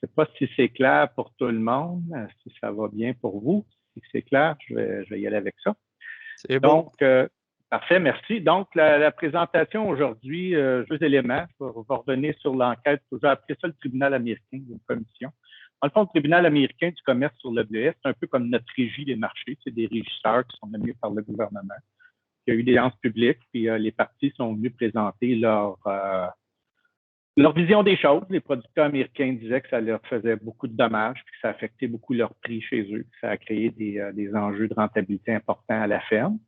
sais pas si c'est clair pour tout le monde, si ça va bien pour vous. Si c'est clair, je vais y aller avec ça. C'est bon. Donc, parfait, merci. Donc, la présentation aujourd'hui, 2 éléments. Je vais revenir sur l'enquête. J'ai appelé ça le tribunal américain, une commission. Dans le fond, le tribunal américain du commerce sur le bleuet, c'est un peu comme notre régie des marchés. C'est des régisseurs qui sont nommés par le gouvernement. Il y a eu des séances publiques, puis les partis sont venus présenter leur vision des choses. Les producteurs américains disaient que ça leur faisait beaucoup de dommages, puis que ça affectait beaucoup leur prix chez eux, puis ça a créé des enjeux de rentabilité importants à la ferme.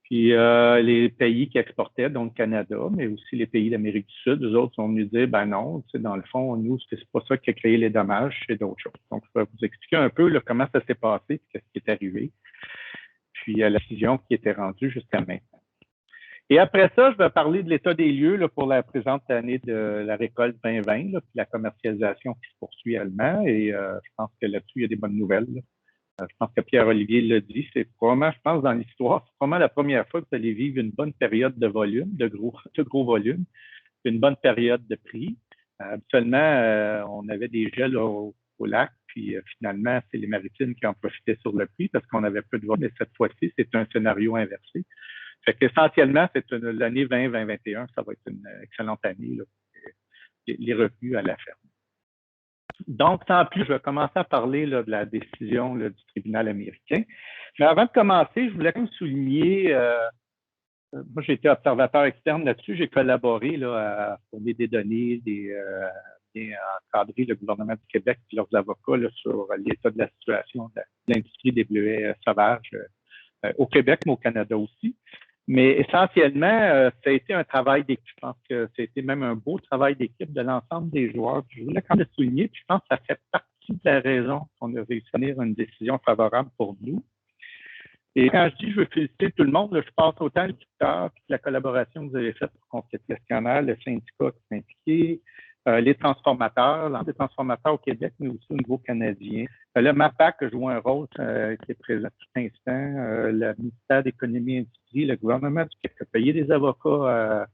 Puis les pays qui exportaient, donc le Canada, mais aussi les pays d'Amérique du Sud, eux autres sont venus dire, ben non, tu sais, dans le fond, nous, c'est pas ça qui a créé les dommages, c'est d'autres choses. Donc, je vais vous expliquer un peu là, comment ça s'est passé, qu'est-ce qui est arrivé, puis la décision qui était rendue jusqu'à maintenant. Et après ça, je vais parler de l'état des lieux là, pour la présente année de la récolte 2020, là, puis la commercialisation qui se poursuit également. Et je pense que là-dessus, il y a des bonnes nouvelles. Je pense que Pierre-Olivier l'a dit, c'est probablement, je pense, dans l'histoire, c'est probablement la première fois que vous allez vivre une bonne période de volume, de gros volume, une bonne période de prix. Habituellement, on avait des gels au lac, puis finalement, c'est les maritimes qui en profitaient sur le prix parce qu'on avait peu de volume. Mais cette fois-ci, c'est un scénario inversé. Fait qu'essentiellement, c'est l'année 2021, ça va être une excellente année, là, les revenus à la ferme. Donc, sans plus, je vais commencer à parler là, de la décision là, du tribunal américain. Mais avant de commencer, je voulais quand même souligner, moi j'ai été observateur externe là-dessus, j'ai collaboré là, à fournir des données, bien encadrer le gouvernement du Québec et leurs avocats là, sur l'état de la situation de l'industrie des bleuets sauvages au Québec, mais au Canada aussi. Mais essentiellement, ça a été un travail d'équipe. Je pense que ça a été même un beau travail d'équipe de l'ensemble des joueurs. Puis je voulais quand même le souligner, puis je pense que ça fait partie de la raison qu'on a réussi à tenir une décision favorable pour nous. Et quand je dis je veux féliciter tout le monde, là, je pense autant le producteur puis la collaboration que vous avez faite pour compléter le questionnaire, le syndicat qui s'est impliqué, les transformateurs, l'ensemble des transformateurs au Québec, mais aussi au niveau canadien. Le MAPAC a joué un rôle qui est présent à tout instant. Le ministère d'économie et industrie, le gouvernement du Québec a payé des avocats,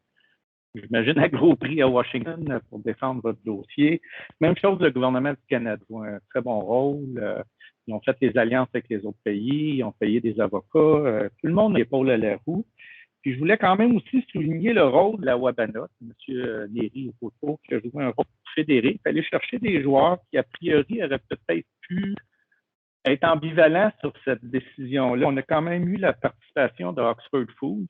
j'imagine, à gros prix à Washington pour défendre votre dossier. Même chose, le gouvernement du Canada a joué un très bon rôle. Ils ont fait des alliances avec les autres pays, ils ont payé des avocats. Tout le monde est épaule à la roue. Puis je voulais quand même aussi souligner le rôle de la WABANA, M. Néry Aucoteau, qui a joué un rôle fédéré. Il fallait chercher des joueurs qui, a priori, auraient peut-être pu être ambivalents sur cette décision-là. On a quand même eu la participation de Oxford Foods,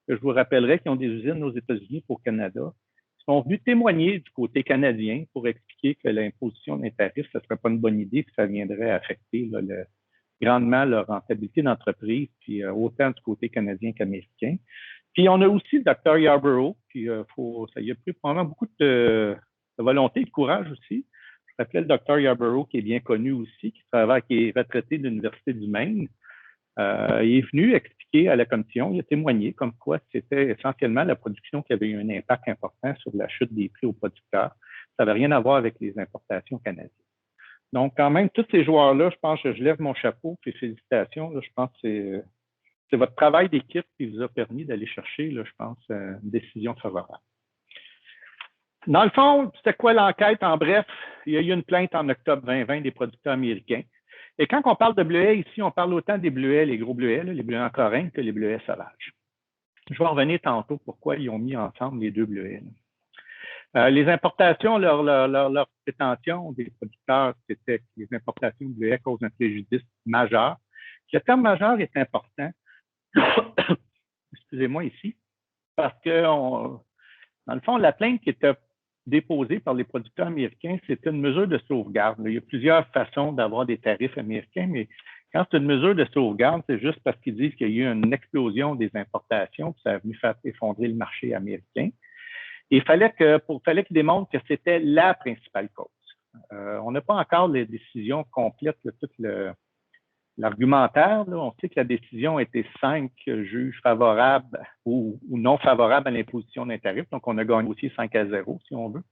que je vous rappellerai, qui ont des usines aux États-Unis et au Canada, qui sont venus témoigner du côté canadien pour expliquer que l'imposition d'un tarif, ce ne serait pas une bonne idée, que ça viendrait affecter là, grandement leur rentabilité d'entreprise, puis autant du côté canadien qu'américain. Puis on a aussi le Dr. Yarborough, puis ça y a pris probablement beaucoup de volonté et de courage aussi. Je rappelais le Dr. Yarborough, qui est bien connu aussi, qui est retraité de l'Université du Maine. Il est venu expliquer à la commission, il a témoigné comme quoi c'était essentiellement la production qui avait eu un impact important sur la chute des prix aux producteurs. Ça n'avait rien à voir avec les importations canadiennes. Donc, quand même, tous ces joueurs-là, je pense que je lève mon chapeau, puis félicitations. Là, je pense que c'est votre travail d'équipe qui vous a permis d'aller chercher, là, je pense, une décision favorable. Dans le fond, c'était quoi l'enquête? En bref, il y a eu une plainte en octobre 2020 des producteurs américains. Et quand on parle de bleuets ici, on parle autant des bleuets, les gros bleuets, là, les bleuets en corinne, que les bleuets sauvages. Je vais en revenir tantôt pourquoi ils ont mis ensemble les deux bleuets. Là. Les importations, leur prétention des producteurs, c'était que les importations de bleuets causent un préjudice majeur. Le terme majeur est important, excusez-moi ici, parce que, dans le fond, la plainte qui était déposée par les producteurs américains, c'était une mesure de sauvegarde. Il y a plusieurs façons d'avoir des tarifs américains, mais quand c'est une mesure de sauvegarde, c'est juste parce qu'ils disent qu'il y a eu une explosion des importations, puis ça a venu faire effondrer le marché américain. Et il fallait qu'ils démontrent que c'était la principale cause. On n'a pas encore les décisions complètes, tout l'argumentaire. On sait que la décision était 5 juges favorables ou non favorables à l'imposition d'un tarif. Donc, on a gagné aussi 5-0, si on veut.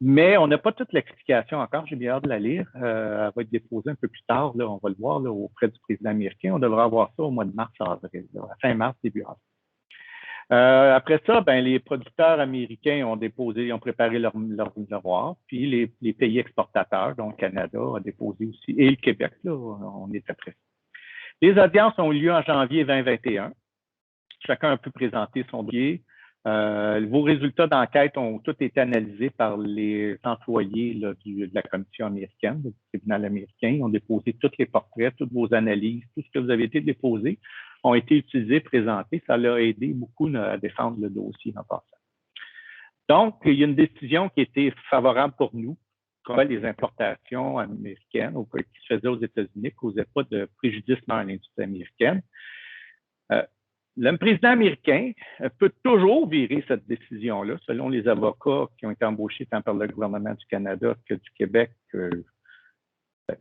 Mais on n'a pas toute l'explication encore. J'ai bien hâte de la lire. Elle va être déposée un peu plus tard. Là, on va le voir là, auprès du président américain. On devrait avoir ça au mois de mars-avril, fin mars, début avril. Après ça, ben, les producteurs américains ont préparé leur miroir, puis les pays exportateurs, donc le Canada a déposé aussi, et le Québec, là, on est après. Les audiences ont eu lieu en janvier 2021. Chacun a pu présenter son dossier. Vos résultats d'enquête ont tous été analysés par les employés là, de la commission américaine, du tribunal américain. Ils ont déposé tous les portraits, toutes vos analyses, tout ce que vous avez été déposé ont été utilisés, présentés. Ça l'a aidé beaucoup à défendre le dossier en passant. Donc, il y a une décision qui était favorable pour nous, comme les importations américaines ou qui se faisaient aux États-Unis ne causaient pas de préjudice dans l'industrie américaine. Le président américain peut toujours virer cette décision-là, selon les avocats qui ont été embauchés tant par le gouvernement du Canada que du Québec.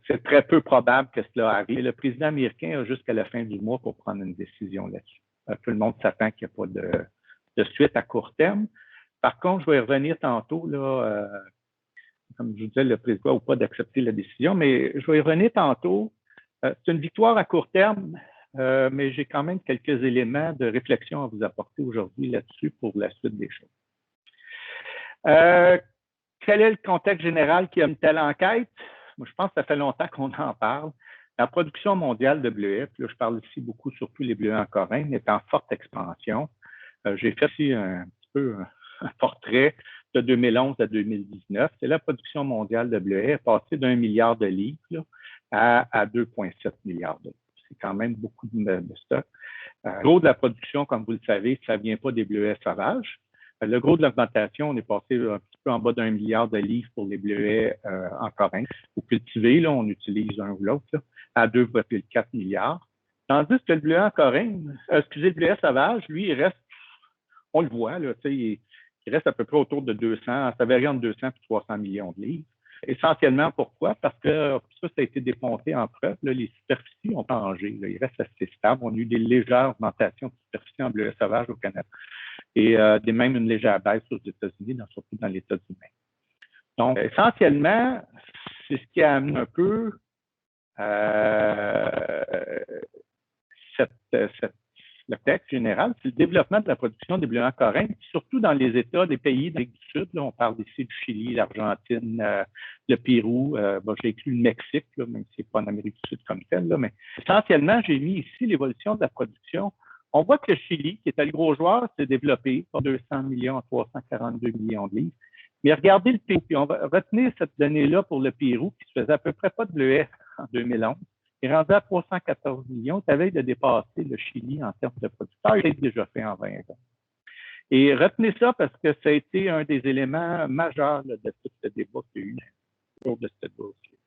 C'est très peu probable que cela arrive. Le président américain a jusqu'à la fin du mois pour prendre une décision là-dessus. Tout le monde s'attend qu'il n'y a pas de suite à court terme. Par contre, je vais y revenir tantôt, là, comme je vous disais, le président ou pas d'accepter la décision, mais je vais y revenir tantôt. C'est une victoire à court terme, mais j'ai quand même quelques éléments de réflexion à vous apporter aujourd'hui là-dessus pour la suite des choses. Quel est le contexte général qui a une telle enquête? Moi, je pense que ça fait longtemps qu'on en parle. La production mondiale de bleuets, là, je parle ici beaucoup, surtout les bleuets en Corinthe, est en forte expansion. J'ai fait ici un petit peu un portrait de 2011 à 2019. C'est la production mondiale de bleuets est passée d'1 milliard de livres là, à 2,7 milliards de livres. C'est quand même beaucoup de stock. Le gros de la production, comme vous le savez, ça ne vient pas des bleuets sauvages. Le gros de l'augmentation, on est passé un petit peu en bas d'1 milliard de livres pour les bleuets en Corinthe. Ou cultivés, là, on utilise un ou l'autre, à 2,4 milliards. Tandis que le bleuet en Corinthe, le bleuet sauvage, lui, il reste, on le voit, là, il reste à peu près autour de 200, ça varie entre 200 et 300 millions de livres. Essentiellement, pourquoi? Parce que ça a été démonté en preuve. Là, les superficies ont changé. Là, ils restent assez stables. On a eu des légères augmentations de superficie en bleuet sauvage au Canada et même une légère baisse aux États-Unis, surtout dans l'État du Maine. Donc, essentiellement, c'est ce qui a amené un peu le texte général, c'est le développement de la production des bleuets en Corinthe, surtout dans les États des pays d'Amérique du Sud. Là, on parle ici du Chili, l'Argentine, le Pérou. J'ai inclus le Mexique, là, même si ce n'est pas en Amérique du Sud comme tel. Là, mais essentiellement, j'ai mis ici l'évolution de la production. On voit que le Chili, qui est le gros joueur, s'est développé par 200 millions à 342 millions de livres. Mais regardez le Pérou, puis on va retenir cette donnée-là pour le Pérou, qui se faisait à peu près pas de bleuets en 2011. Il est rendu à 314 millions. Tu avais de dépasser le Chili en termes de producteurs. Il est déjà fait en 20 ans. Et retenez ça parce que ça a été un des éléments majeurs là, de tout ce débat qu'il y a eu autour de ce dossier.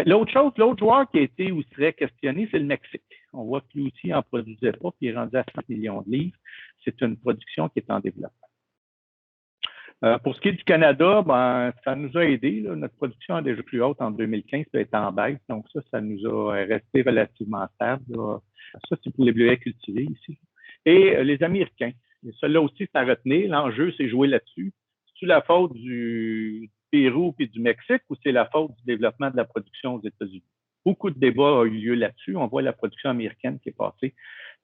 L'autre joueur qui a été ou serait questionné, c'est le Mexique. On voit que lui aussi n'en produisait pas, puis il est rendu à 100 millions de livres. C'est une production qui est en développement. Pour ce qui est du Canada, ben, ça nous a aidé. Là. Notre production est déjà plus haute en 2015, peut être en baisse. Donc, ça nous a resté relativement stable. Là. Ça, c'est pour les bleuets cultivés ici. Et les Américains. Cela aussi, c'est à retenir. L'enjeu, c'est jouer là-dessus. C'est-tu la faute du Pérou et du Mexique ou c'est la faute du développement de la production aux États-Unis? Beaucoup de débats ont eu lieu là-dessus. On voit la production américaine qui est passée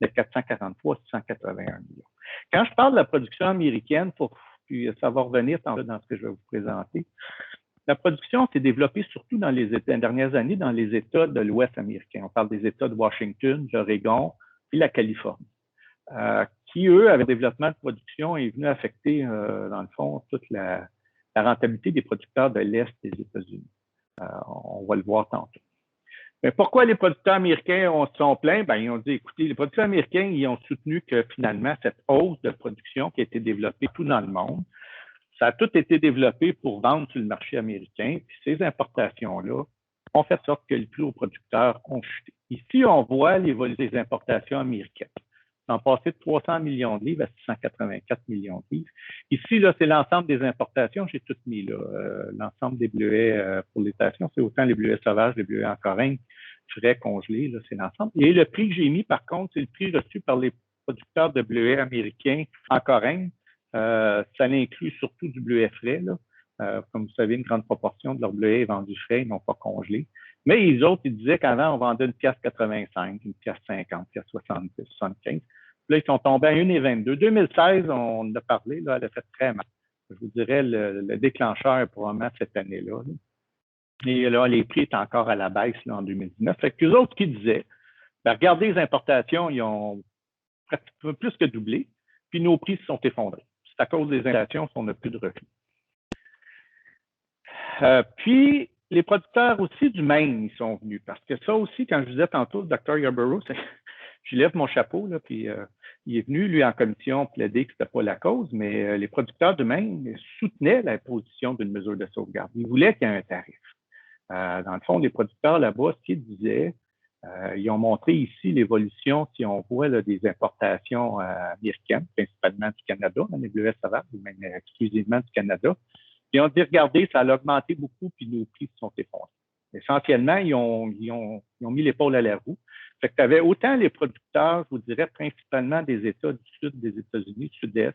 de 443 à 681 millions. Quand je parle de la production américaine, puis ça va revenir dans ce que je vais vous présenter. La production s'est développée surtout dans les dernières années dans les États de l'Ouest américain. On parle des États de Washington, l'Oregon, puis la Californie, qui, eux, avec le développement de production, est venu affecter, dans le fond, toute la rentabilité des producteurs de l'Est des États-Unis. On va le voir tantôt. Mais pourquoi les producteurs américains se sont plaints? Ben, ils ont dit, écoutez, les producteurs américains, ils ont soutenu que finalement, cette hausse de production qui a été développée tout dans le monde, ça a tout été développé pour vendre sur le marché américain. Puis ces importations-là ont fait en sorte que les plus hauts producteurs ont chuté. Ici, on voit l'évolution des importations américaines. Ils sont passés de 300 millions de livres à 684 millions de livres. Ici, là, c'est l'ensemble des importations. J'ai tout mis là. L'ensemble des bleuets pour les stations, c'est autant les bleuets sauvages, les bleuets en Corinthe, frais, congelés, là, c'est l'ensemble. Et le prix que j'ai mis, par contre, c'est le prix reçu par les producteurs de bleuets américains en Corinthe. Ça inclut surtout du bleuet frais. Là. Comme vous savez, une grande proportion de leur bleuet est vendu frais, non pas congelé. Mais les autres, ils disaient qu'avant, on vendait une pièce 85, une pièce 50, une pièce 70, 75. Là, ils sont tombés à 1,22. 2016, on en a parlé, là, elle a fait très mal. Je vous dirais, le déclencheur est probablement cette année-là. Et là, les prix étaient encore à la baisse là, en 2019. Fait que les autres qui disaient, ben, regardez les importations, ils ont plus que doublé, puis nos prix se sont effondrés. C'est à cause des inflations qu'on n'a plus de revenus. Puis, les producteurs aussi du Maine, ils sont venus. Parce que ça aussi, quand je disais tantôt, le Dr. Yarborough, je lève mon chapeau, là, puis il est venu, lui, en commission, plaider que ce n'était pas la cause, mais les producteurs du Maine soutenaient la position d'une mesure de sauvegarde. Ils voulaient qu'il y ait un tarif. Dans le fond, les producteurs là-bas, ce qu'ils disaient, ils ont montré ici l'évolution, si on voit là, des importations américaines, principalement du Canada, les bleuets sauvages, ou même exclusivement du Canada. Puis ils ont dit, regardez, ça a augmenté beaucoup, puis nos prix se sont effondrés. Essentiellement, ils ont mis l'épaule à la roue. Fait que tu avais autant les producteurs, je vous dirais, principalement des États du sud des États-Unis, du sud-est,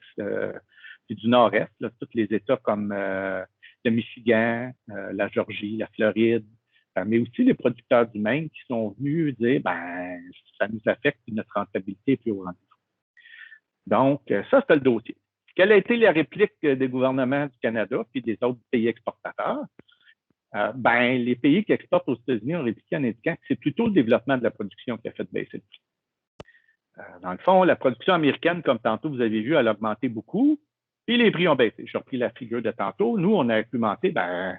puis du nord-est, là, tous les États comme le Michigan, la Georgie, la Floride, mais aussi les producteurs du Maine qui sont venus dire, ben, ça nous affecte notre rentabilité plus au rendez-vous. Donc, ça, c'est le dossier. Quelle a été la réplique des gouvernements du Canada puis des autres pays exportateurs? Ben, les pays qui exportent aux États-Unis ont répliqué en indiquant que c'est plutôt le développement de la production qui a fait baisser le prix. Dans le fond, la production américaine, comme tantôt vous avez vu, elle a augmenté beaucoup, puis les prix ont baissé. J'ai repris la figure de tantôt. Nous, on a argumenté, ben,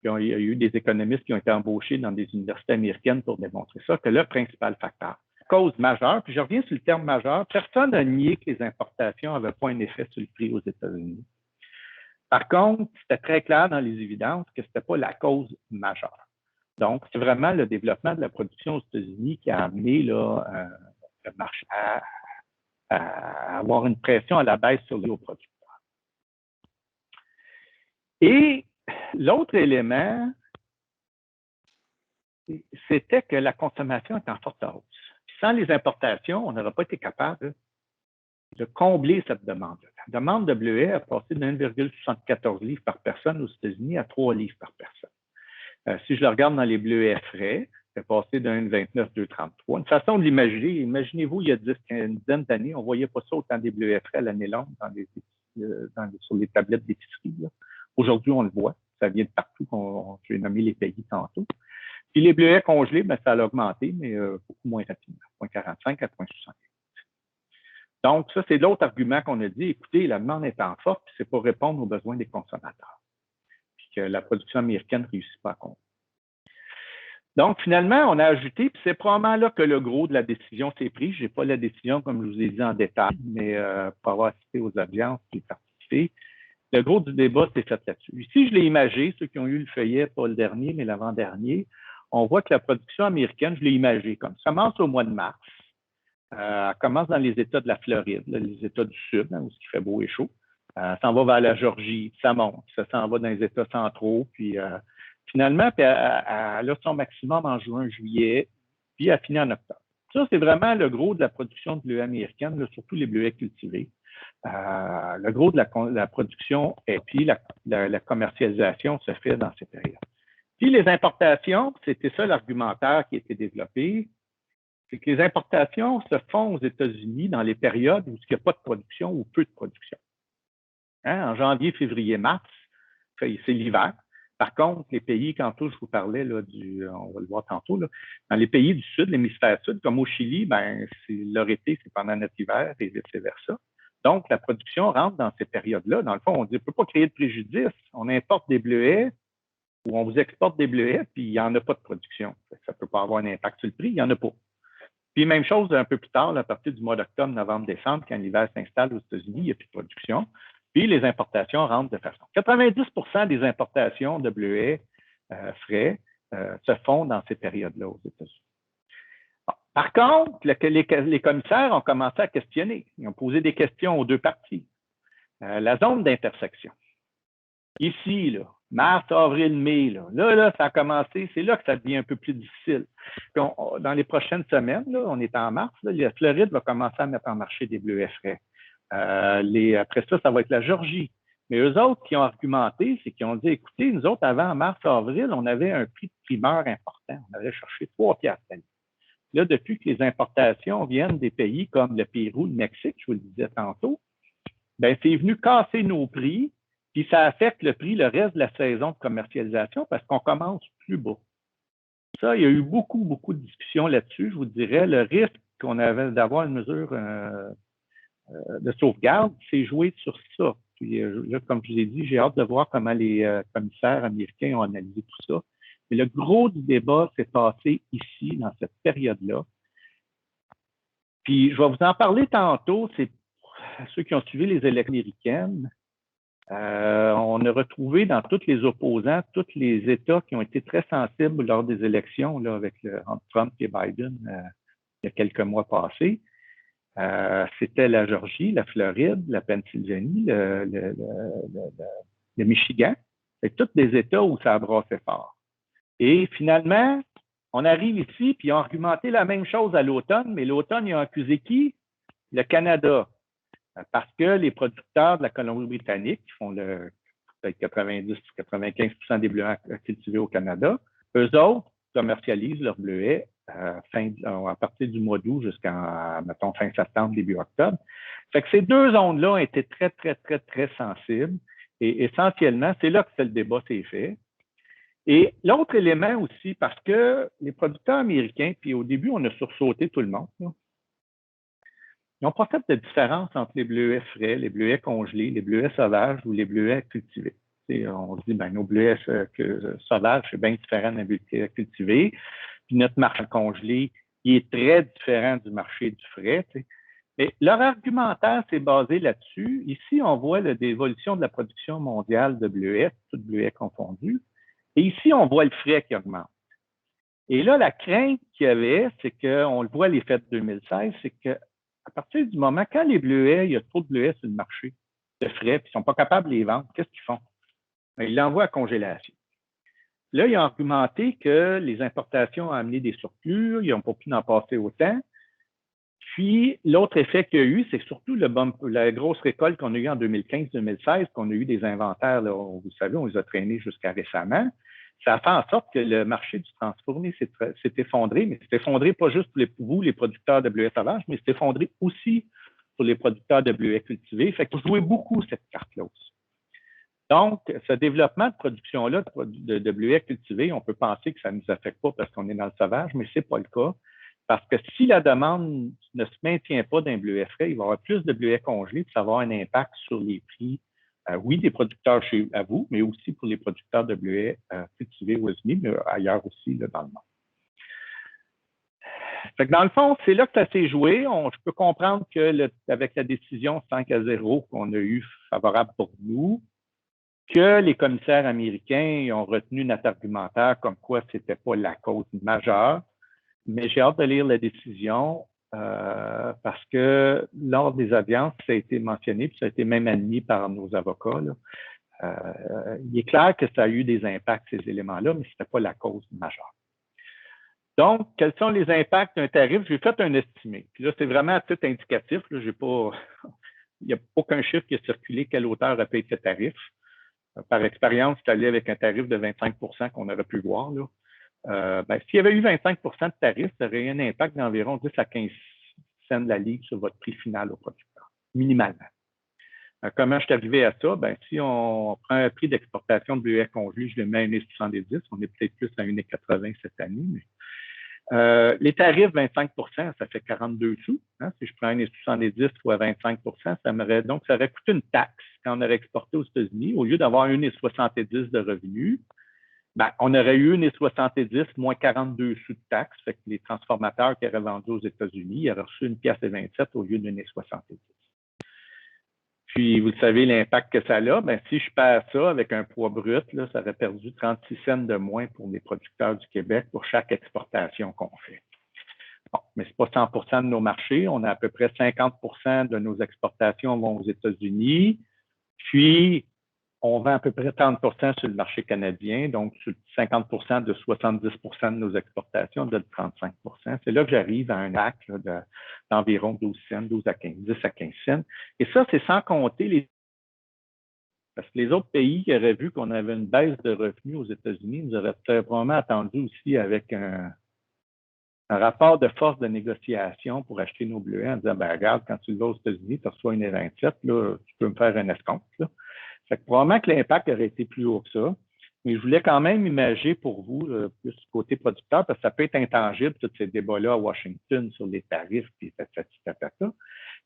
il y a eu des économistes qui ont été embauchés dans des universités américaines pour démontrer ça, que le principal facteur, cause majeure, puis je reviens sur le terme majeur, personne n'a nié que les importations n'avaient pas un effet sur le prix aux États-Unis. Par contre, c'était très clair dans les évidences que ce n'était pas la cause majeure. Donc, c'est vraiment le développement de la production aux États-Unis qui a amené là, le marché à avoir une pression à la baisse sur les hauts producteurs. Et l'autre élément, c'était que la consommation est en forte hausse. Puis sans les importations, on n'aurait pas été capable de combler cette demande-là. La demande de bleuets a passé de 1,74 livres par personne aux États-Unis à 3 livres par personne. Si je le regarde dans les bleuets frais, c'est passé de 1,29 à 2,33. Une façon de l'imaginer, imaginez-vous, il y a une dizaine d'années, on ne voyait pas ça autant des bleuets frais à l'année longue sur les tablettes d'épicerie. Aujourd'hui, on le voit. Ça vient de partout. J'ai nommé les pays tantôt. Puis les bleuets congelés, ben, ça a augmenté, mais beaucoup moins rapidement, 0,45 à 0,60. Donc, ça, c'est l'autre argument qu'on a dit. Écoutez, la demande est en forte, puis c'est pour répondre aux besoins des consommateurs. Puis que la production américaine ne réussit pas à combler. Donc, finalement, on a ajouté, puis c'est probablement là que le gros de la décision s'est pris. Je n'ai pas la décision, comme je vous ai dit, en détail, mais pour avoir assisté aux audiences et participé, le gros du débat s'est fait là-dessus. Ici, je l'ai imagé, ceux qui ont eu le feuillet, pas le dernier, mais l'avant-dernier, on voit que la production américaine, je l'ai imagé comme ça commence au mois de mars. Elle commence dans les États de la Floride, là, les États du Sud, où il fait beau et chaud. Ça s'en va vers la Georgie, ça monte. Ça s'en va dans les États centraux. Puis finalement, elle a son maximum en juin, juillet, puis elle finit en octobre. Ça, c'est vraiment le gros de la production de bleuets américaine, là, surtout les bleuets cultivés. Le gros de la production et puis la commercialisation se fait dans ces périodes. Puis les importations, c'était ça l'argumentaire qui a été développé, c'est que les importations se font aux États-Unis dans les périodes où il n'y a pas de production ou peu de production. Hein? En janvier, février, mars, c'est l'hiver. Par contre, les pays, quand je vous parlais, là, on va le voir tantôt, là, dans les pays du Sud, l'hémisphère Sud, comme au Chili, ben, leur été, c'est pendant notre hiver et vice-versa. Donc, la production rentre dans ces périodes-là. Dans le fond, on dit, on ne peut pas créer de préjudice. On importe des bleuets ou on vous exporte des bleuets, puis il n'y en a pas de production. Ça ne peut pas avoir un impact sur le prix, il n'y en a pas. Puis même chose un peu plus tard, à partir du mois d'octobre, novembre, décembre, quand l'hiver s'installe aux États-Unis, il n'y a plus de production. Puis les importations rentrent de façon. 90% des importations de bleuets frais se font dans ces périodes-là aux États-Unis. Bon. Par contre, les commissaires ont commencé à questionner. Ils ont posé des questions aux deux parties. La zone d'intersection. Ici, là, mars, avril, mai, là, ça a commencé, c'est là que ça devient un peu plus difficile. Puis dans les prochaines semaines, là, on est en mars, là, la Floride va commencer à mettre en marché des bleuets frais. Après ça va être la Georgie. Mais eux autres qui ont argumenté, c'est qu'ils ont dit, écoutez, nous autres, avant mars, avril, on avait un prix de primeur important. On avait cherché 3 piastres. Là, depuis que les importations viennent des pays comme le Pérou, le Mexique, je vous le disais tantôt, ben, c'est venu casser nos prix, puis ça affecte le prix le reste de la saison de commercialisation parce qu'on commence plus bas. Ça, il y a eu beaucoup, beaucoup de discussions là-dessus. Je vous dirais, le risque qu'on avait d'avoir une mesure de sauvegarde, c'est joué sur ça. Puis, là, comme je vous ai dit, j'ai hâte de voir comment les commissaires américains ont analysé tout ça. Mais le gros du débat s'est passé ici, dans cette période-là. Puis, je vais vous en parler tantôt. C'est ceux qui ont suivi les élections américaines. On a retrouvé dans tous les opposants, tous les États qui ont été très sensibles lors des élections là, avec entre Trump et Biden il y a quelques mois passés. C'était la Georgie, la Floride, la Pennsylvanie, le Michigan. C'est tous des États où ça a brassé fort. Et finalement, on arrive ici, puis ils ont argumenté la même chose à l'automne, mais l'automne, ils ont accusé qui? Le Canada. Parce que les producteurs de la Colombie-Britannique, qui font peut-être 90-95% des bleuets cultivés au Canada, eux autres commercialisent leurs bleuets à partir du mois d'août jusqu'à, mettons, fin septembre, début octobre. Fait que ces deux zones-là ont été très, très, très, très sensibles. Et essentiellement, c'est là que le débat s'est fait. Et l'autre élément aussi, parce que les producteurs américains, puis au début, on a sursauté tout le monde, là, ils n'ont pas fait de différence entre les bleuets frais, les bleuets congelés, les bleuets sauvages ou les bleuets cultivés. Et on se dit, ben, nos bleuets sauvages, c'est bien différent d'un bleuet cultivé. Puis notre marché congelé, il est très différent du marché du frais. T'sais. Mais leur argumentaire s'est basé là-dessus. Ici, on voit l'évolution de la production mondiale de bleuets, tous bleuets confondus. Et ici, on voit le frais qui augmente. Et là, la crainte qu'il y avait, c'est qu'on le voit les fêtes 2016, c'est que à partir du moment, quand les bleuets, il y a trop de bleuets sur le marché, de frais, puis ils ne sont pas capables de les vendre, qu'est-ce qu'ils font? Ils l'envoient à congélation. Là, ils ont argumenté que les importations ont amené des surplus, ils n'ont pas pu en passer autant. Puis, l'autre effet qu'il y a eu, c'est surtout la grosse récolte qu'on a eue en 2015-2016, qu'on a eu des inventaires, là, vous savez, on les a traînés jusqu'à récemment. Ça a fait en sorte que le marché du transfourné s'est effondré, mais s'est effondré pas juste pour vous, les producteurs de bleuets sauvages, mais s'est effondré aussi pour les producteurs de bleuets cultivés. Fait que vous jouez beaucoup cette carte-là aussi. Donc, ce développement de production-là de bleuets cultivés, on peut penser que ça ne nous affecte pas parce qu'on est dans le sauvage, mais ce n'est pas le cas. Parce que si la demande ne se maintient pas d'un bleuet frais, il va y avoir plus de bleuets congelés, puis ça va avoir un impact sur les prix, oui, des producteurs à vous, mais aussi pour les producteurs de bleuets cultivés aux États-Unis, mais ailleurs aussi là, dans le monde. Fait que dans le fond, c'est là que ça s'est joué. Je peux comprendre que avec la décision 5-0 qu'on a eue favorable pour nous, que les commissaires américains ont retenu notre argumentaire comme quoi ce n'était pas la cause majeure. Mais j'ai hâte de lire la décision parce que lors des audiences, ça a été mentionné, puis ça a été même admis par nos avocats. Là. Il est clair que ça a eu des impacts, ces éléments-là, mais ce n'était pas la cause majeure. Donc, quels sont les impacts d'un tarif? J'ai fait un estimé. Puis là, c'est vraiment à titre indicatif. Là, il n'y a aucun chiffre qui a circulé quelle hauteur a payé ce tarif. Par expérience, je suis allé avec un tarif de 25 qu'on aurait pu voir. Là. S'il y avait eu 25 de tarif, ça aurait eu un impact d'environ 10 à 15 cents de la livre sur votre prix final au producteur, minimalement. Comment je suis arrivé à ça? Si on prend un prix d'exportation de bleuets congelés, je le mets à 1,70, on est peut-être plus à 1,80 cette année. Mais, les tarifs, 25 ça fait 42 sous. Hein? Si je prends 1,70 fois 25 ça aurait coûté une taxe quand on aurait exporté aux États-Unis. Au lieu d'avoir 1,70 de revenus, on aurait eu 1,70 moins 42 sous de taxes. Fait que les transformateurs qui auraient vendu aux États-Unis, ils auraient reçu 1,27 au lieu de 1,70. Puis, vous savez l'impact que ça a. Si je perds ça avec un poids brut, là, ça aurait perdu 36 cents de moins pour les producteurs du Québec pour chaque exportation qu'on fait. Bon, mais ce n'est pas 100 de nos marchés. On a à peu près 50 de nos exportations vont aux États-Unis. Puis, on vend à peu près 30 sur le marché canadien, donc sur 50 de 70 de nos exportations, de 35 C'est là que j'arrive à un acte d'environ 12 cents, 10 à 15 cents. Et ça, c'est sans compter parce que les autres pays qui auraient vu qu'on avait une baisse de revenus aux États-Unis nous auraient probablement attendu aussi avec un rapport de force de négociation pour acheter nos bleuets en disant, ben regarde, quand tu le vas aux États-Unis, tu reçois une 27, là, tu peux me faire un escompte. Là. Fait que probablement que l'impact aurait été plus haut que ça. Mais je voulais quand même imager pour vous, plus côté producteur, parce que ça peut être intangible, tous ces débats-là à Washington sur les tarifs, puis ça.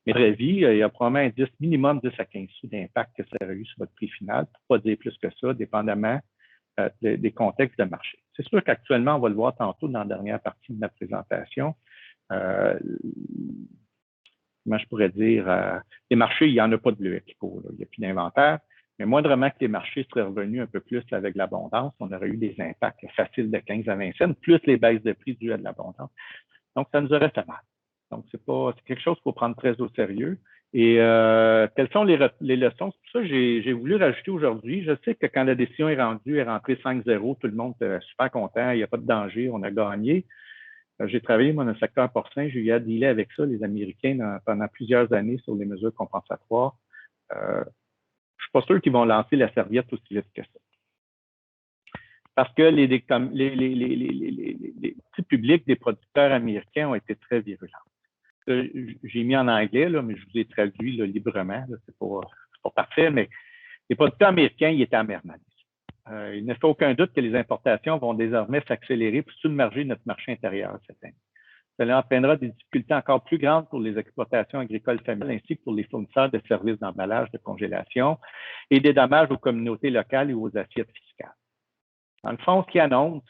Mais à vie, il y a probablement un minimum 10 à 15 sous d'impact que ça aurait eu sur votre prix final, pour pas dire plus que ça, dépendamment des contextes de marché. C'est sûr qu'actuellement, on va le voir tantôt dans la dernière partie de ma présentation. Comment je pourrais dire, les marchés, il n'y en a pas de bleu Equipo, il n'y a plus d'inventaire. Mais moindrement que les marchés seraient revenus un peu plus avec l'abondance, on aurait eu des impacts faciles de 15 à 20 cents, plus les baisses de prix dues à de l'abondance. Donc, ça nous aurait fait mal. Donc, c'est quelque chose qu'il faut prendre très au sérieux. Et quelles sont les leçons? C'est pour ça que j'ai voulu rajouter aujourd'hui. Je sais que quand la décision est rendue, elle est rentrée 5-0, tout le monde est super content, il n'y a pas de danger, on a gagné. J'ai travaillé, moi, dans le secteur porcin, j'ai eu à dealer avec ça, les Américains, pendant plusieurs années sur les mesures compensatoires. Je suis pas sûr qu'ils vont lancer la serviette aussi vite que ça. Parce que les petits publics des producteurs américains ont été très virulents. J'ai mis en anglais, là, mais je vous ai traduit là, librement. C'est pas parfait, mais les producteurs américains, ils étaient amèrement. Il ne fait aucun doute que les importations vont désormais s'accélérer pour submerger notre marché intérieur cette année. Cela entraînera des difficultés encore plus grandes pour les exploitations agricoles familiales ainsi que pour les fournisseurs de services d'emballage, de congélation et des dommages aux communautés locales et aux assiettes fiscales. Dans le fond, ce qui annonce,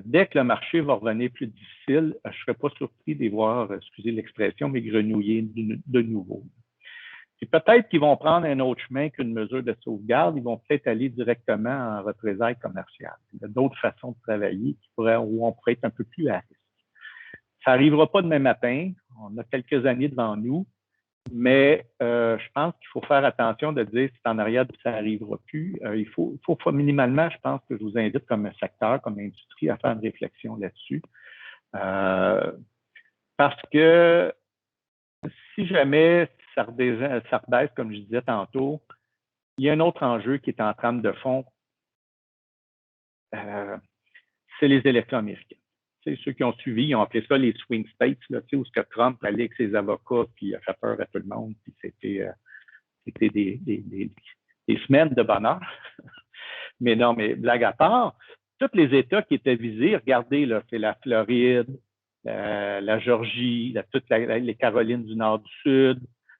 dès que le marché va revenir plus difficile, je ne serais pas surpris de les voir, excusez l'expression, mais grenouiller de nouveau. Puis peut-être qu'ils vont prendre un autre chemin qu'une mesure de sauvegarde, ils vont peut-être aller directement en représailles commerciales. Il y a d'autres façons de travailler où on pourrait être un peu plus à risque. Ça n'arrivera pas demain matin, on a quelques années devant nous, mais je pense qu'il faut faire attention de dire si c'est en arrière, ça n'arrivera plus. Il faut minimalement, je pense que je vous invite comme un secteur, comme industrie, à faire une réflexion là-dessus. Parce que si jamais ça rebaisse, comme je disais tantôt, il y a un autre enjeu qui est en trame de fond, c'est les élections américaines. Ceux qui ont suivi, ils ont appelé ça les swing states, là, où ce que Trump allait avec ses avocats, puis il a fait peur à tout le monde, puis c'était des semaines de bonheur. Mais non, mais blague à part, tous les États qui étaient visés, regardez, là, c'est la Floride, la Georgie, toutes les Carolines du Nord du Sud,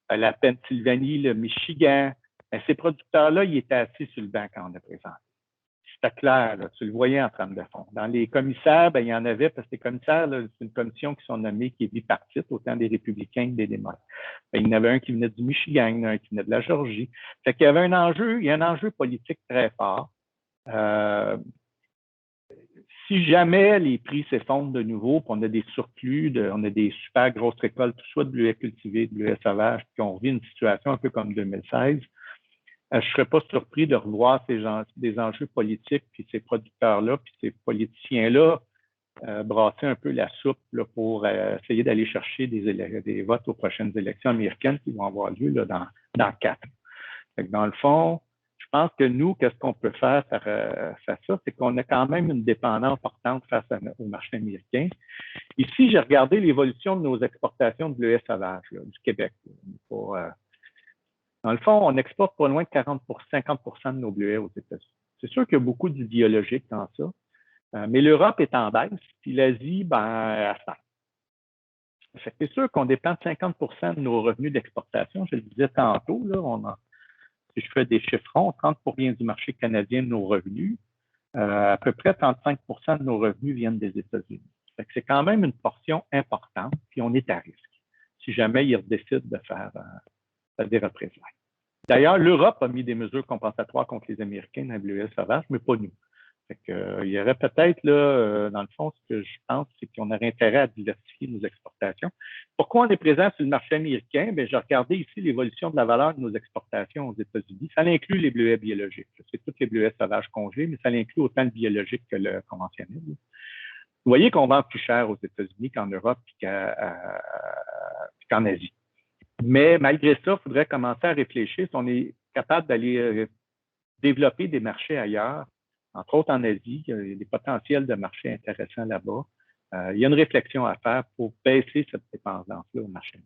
la Pennsylvanie, le Michigan. Ces producteurs-là, ils étaient assis sur le banc quand on a présenté. C'était clair, là, tu le voyais en trame de fond. Dans les commissaires, il y en avait, parce que les commissaires, c'est une commission qui sont nommées, qui est bipartite, autant des républicains que des démocrates. Il y en avait un qui venait du Michigan, un qui venait de la Georgie. Fait qu'il y avait un enjeu, il y a un enjeu politique très fort. Si jamais les prix s'effondrent de nouveau, puis on a des surplus, on a des super grosses récoltes, soit de bleuets cultivés, de bleuets sauvages, puis on vit une situation un peu comme 2016, je ne serais pas surpris de revoir des enjeux politiques, puis ces producteurs-là, puis ces politiciens-là, brasser un peu la soupe là, pour essayer d'aller chercher des votes aux prochaines élections américaines qui vont avoir lieu là, dans 4 ans. Dans le fond, je pense que nous, qu'est-ce qu'on peut faire face à ça, c'est qu'on a quand même une dépendance importante face au marché américain. Ici, j'ai regardé l'évolution de nos exportations de bleuets sauvages du Québec. Dans le fond, on exporte pas loin de 50 de nos bleuets aux États-Unis. C'est sûr qu'il y a beaucoup du biologique dans ça, mais l'Europe est en baisse, puis l'Asie, à 5. C'est sûr qu'on dépend de 50 de nos revenus d'exportation. Je le disais tantôt, là, si je fais des chiffrons, 30 vient du marché canadien de nos revenus. À peu près 35 de nos revenus viennent des États-Unis. C'est quand même une portion importante, puis on est à risque si jamais ils décident de faire des représailles. D'ailleurs, l'Europe a mis des mesures compensatoires contre les Américains dans le bleuet sauvage, mais pas nous. Il y aurait peut-être, là, dans le fond, ce que je pense, c'est qu'on aurait intérêt à diversifier nos exportations. Pourquoi on est présent sur le marché américain? J'ai regardé ici l'évolution de la valeur de nos exportations aux États-Unis. Ça inclut les bleuets biologiques. C'est tous les bleuets sauvages congelés, mais ça inclut autant le biologique que le conventionnel. Vous voyez qu'on vend plus cher aux États-Unis qu'en Europe et qu'en Asie. Mais malgré ça, il faudrait commencer à réfléchir si on est capable d'aller développer des marchés ailleurs, entre autres en Asie. Il y a des potentiels de marché intéressants là-bas. il y a une réflexion à faire pour baisser cette dépendance-là au marché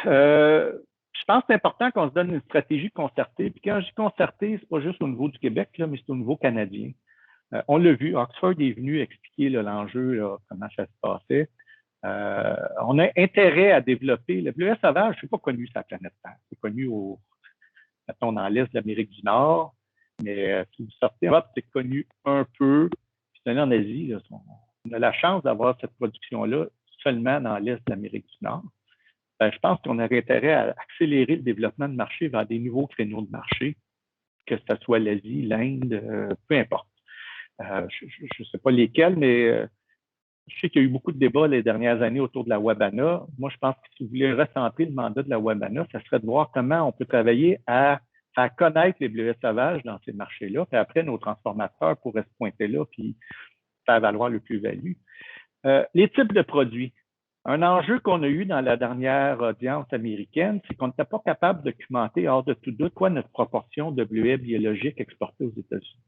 américain. Je pense que c'est important qu'on se donne une stratégie concertée. Puis quand je dis concertée, ce n'est pas juste au niveau du Québec, là, mais c'est au niveau canadien. On l'a vu, Oxford est venu expliquer l'enjeu, comment ça se passait. On a intérêt à développer. Le bleuet sauvage, c'est pas connu sur la planète Terre. C'est connu mettons, dans l'Est de l'Amérique du Nord, mais si vous sortez en Europe, c'est connu un peu. Puis en Asie, là, on a la chance d'avoir cette production-là seulement dans l'Est de l'Amérique du Nord. Je pense qu'on aurait intérêt à accélérer le développement de marché vers des nouveaux créneaux de marché, que ce soit l'Asie, l'Inde, peu importe. Je ne sais pas lesquels, mais je sais qu'il y a eu beaucoup de débats les dernières années autour de la WABANA. Moi, je pense que si vous voulez recentrer le mandat de la WABANA, ça serait de voir comment on peut travailler à connaître les bleuets sauvages dans ces marchés-là. Puis après, nos transformateurs pourraient se pointer là puis faire valoir le plus-value. Les types de produits. Un enjeu qu'on a eu dans la dernière audience américaine, c'est qu'on n'était pas capable de documenter, hors de tout doute, quoi notre proportion de bleuets biologiques exportés aux États-Unis.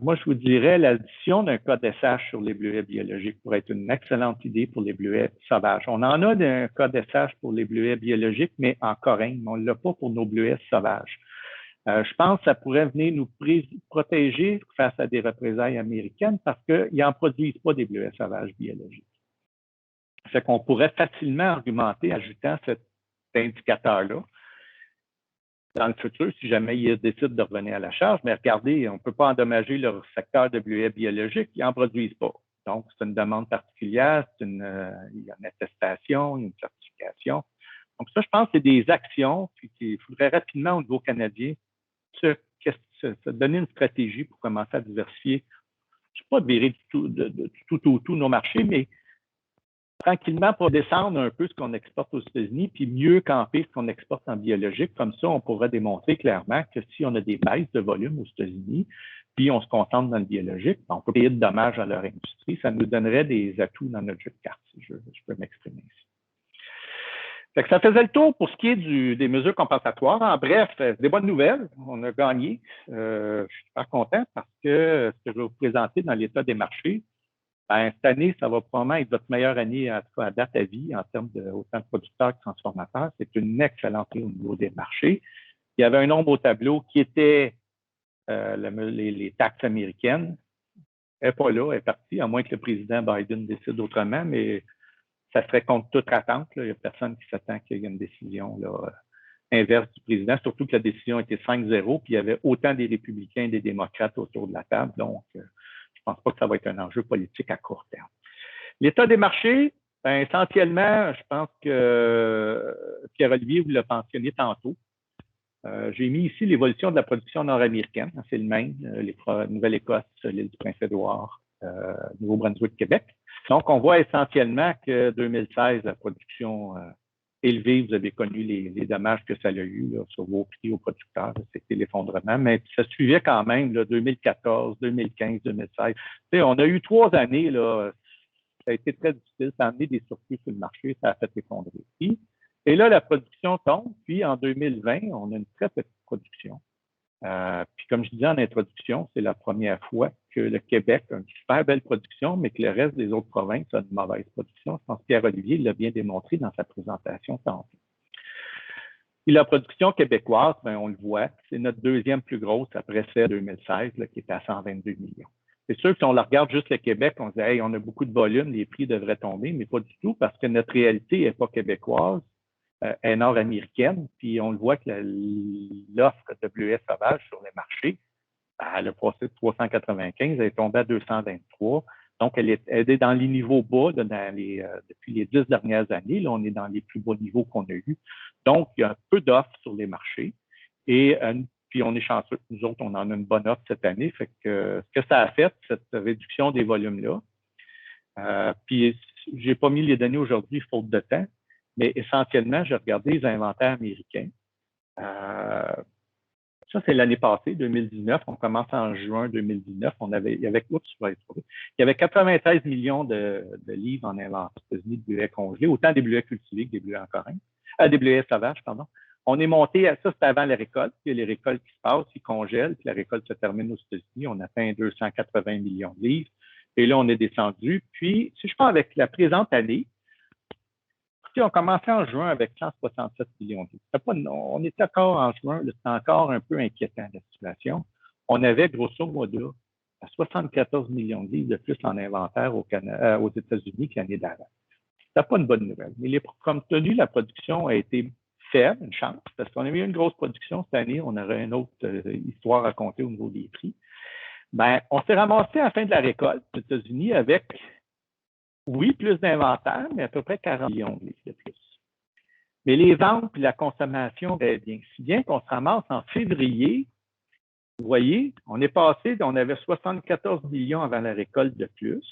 Moi, je vous dirais, l'addition d'un code SH sur les bleuets biologiques pourrait être une excellente idée pour les bleuets sauvages. On en a un code SH pour les bleuets biologiques, mais en coréen, mais on ne l'a pas pour nos bleuets sauvages. Je pense que ça pourrait venir nous protéger face à des représailles américaines parce qu'ils n'en produisent pas des bleuets sauvages biologiques. Fait qu'on pourrait facilement argumenter, ajoutant cet indicateur-là, dans le futur, si jamais ils décident de revenir à la charge, mais regardez, on ne peut pas endommager leur secteur de bleuets biologiques, ils n'en produisent pas. Donc, c'est une demande particulière, il y a une attestation, une certification. Donc, ça, je pense que c'est des actions qu'il faudrait rapidement au niveau canadien se donner une stratégie pour commencer à diversifier. Je ne sais pas de virer tout nos marchés, mais tranquillement pour descendre un peu ce qu'on exporte aux États-Unis, puis mieux camper ce qu'on exporte en biologique. Comme ça, on pourrait démontrer clairement que si on a des baisses de volume aux États-Unis, puis on se contente dans le biologique, on peut payer de dommages à leur industrie. Ça nous donnerait des atouts dans notre jeu de cartes, si je peux m'exprimer ici. Fait que ça faisait le tour pour ce qui est des mesures compensatoires. En bref, des bonnes nouvelles. On a gagné. Je suis super content parce que ce que je vais vous présenter dans l'état des marchés, cette année, ça va probablement être votre meilleure année, en tout cas à date à vie, en termes de autant de producteurs que transformateurs. C'est une excellente année au niveau des marchés. Il y avait un nombre au tableau qui était les taxes américaines. Elle n'est pas là, elle est partie, à moins que le président Biden décide autrement, mais ça serait contre toute attente. Là. Il n'y a personne qui s'attend qu'il y ait une décision inverse du président, surtout que la décision était 5-0, puis il y avait autant des républicains et des démocrates autour de la table. Donc, je ne pense pas que ça va être un enjeu politique à court terme. L'état des marchés, essentiellement, je pense que Pierre-Olivier vous l'a mentionné tantôt. J'ai mis ici l'évolution de la production nord-américaine. C'est le Maine, Nouvelle-Écosse, l'île du Prince-Édouard, Nouveau-Brunswick, Québec. Donc, on voit essentiellement que 2016, la production élevée, vous avez connu les dommages que ça a eu là, sur vos prix aux producteurs. C'était l'effondrement, mais ça suivait quand même là, 2014, 2015, 2016. On a eu 3 années, là, ça a été très difficile. Ça a amené des surplus sur le marché, ça a fait effondrer les prix. Et là, la production tombe, puis en 2020, on a une très petite production. Puis comme je disais en introduction, c'est la première fois que le Québec a une super belle production, mais que le reste des autres provinces a une mauvaise production. Je pense que Pierre-Olivier l'a bien démontré dans sa présentation tantôt. Et la production québécoise, on le voit, c'est notre deuxième plus grosse après celle de 2016, là, qui est à 122 millions. C'est sûr que si on la regarde juste le Québec, on se dit, hey, on a beaucoup de volume, les prix devraient tomber, mais pas du tout, parce que notre réalité n'est pas québécoise, est nord-américaine, puis on le voit que l'offre de bleuets sauvages sur les marchés, elle a passé de 395, elle est tombée à 223. Donc, elle est dans les niveaux bas depuis les 10 dernières années. Là, on est dans les plus bas niveaux qu'on a eus. Donc, il y a un peu d'offres sur les marchés. Et puis, on est chanceux. Nous autres, on en a une bonne offre cette année. Fait que ce que ça a fait, cette réduction des volumes-là, puis, je n'ai pas mis les données aujourd'hui, faute de temps, mais essentiellement, j'ai regardé les inventaires américains. Ça, c'est l'année passée, 2019. On commence en juin 2019. Il y avait 93 millions de livres en inventaire aux États-Unis de bleuets congelés, autant des bleuets cultivés que des bleuets en coréen. Des bleuets sauvages, pardon. On est monté à ça, c'était avant les récoltes. Puis les récoltes qui se passent, ils congèlent, puis la récolte se termine aux États-Unis. On atteint 280 millions de livres. Et là, on est descendu. Puis, si je pars avec la présente année, on commençait en juin avec 167 millions de livres. On était encore en juin, c'était encore un peu inquiétant la situation. On avait grosso modo 74 millions de livres de plus en inventaire aux États-Unis que l'année d'avant. C'était pas une bonne nouvelle. Mais comme tenu, la production a été faible, une chance, parce qu'on avait eu une grosse production cette année. On aurait une autre histoire à raconter au niveau des prix. Ben, on s'est ramassé à la fin de la récolte aux États-Unis avec, oui, plus d'inventaire, mais à peu près 40 millions de livres de plus. Mais les ventes et la consommation, bien, si bien qu'on se ramasse en février, vous voyez, on est passé, on avait 74 millions avant la récolte de plus.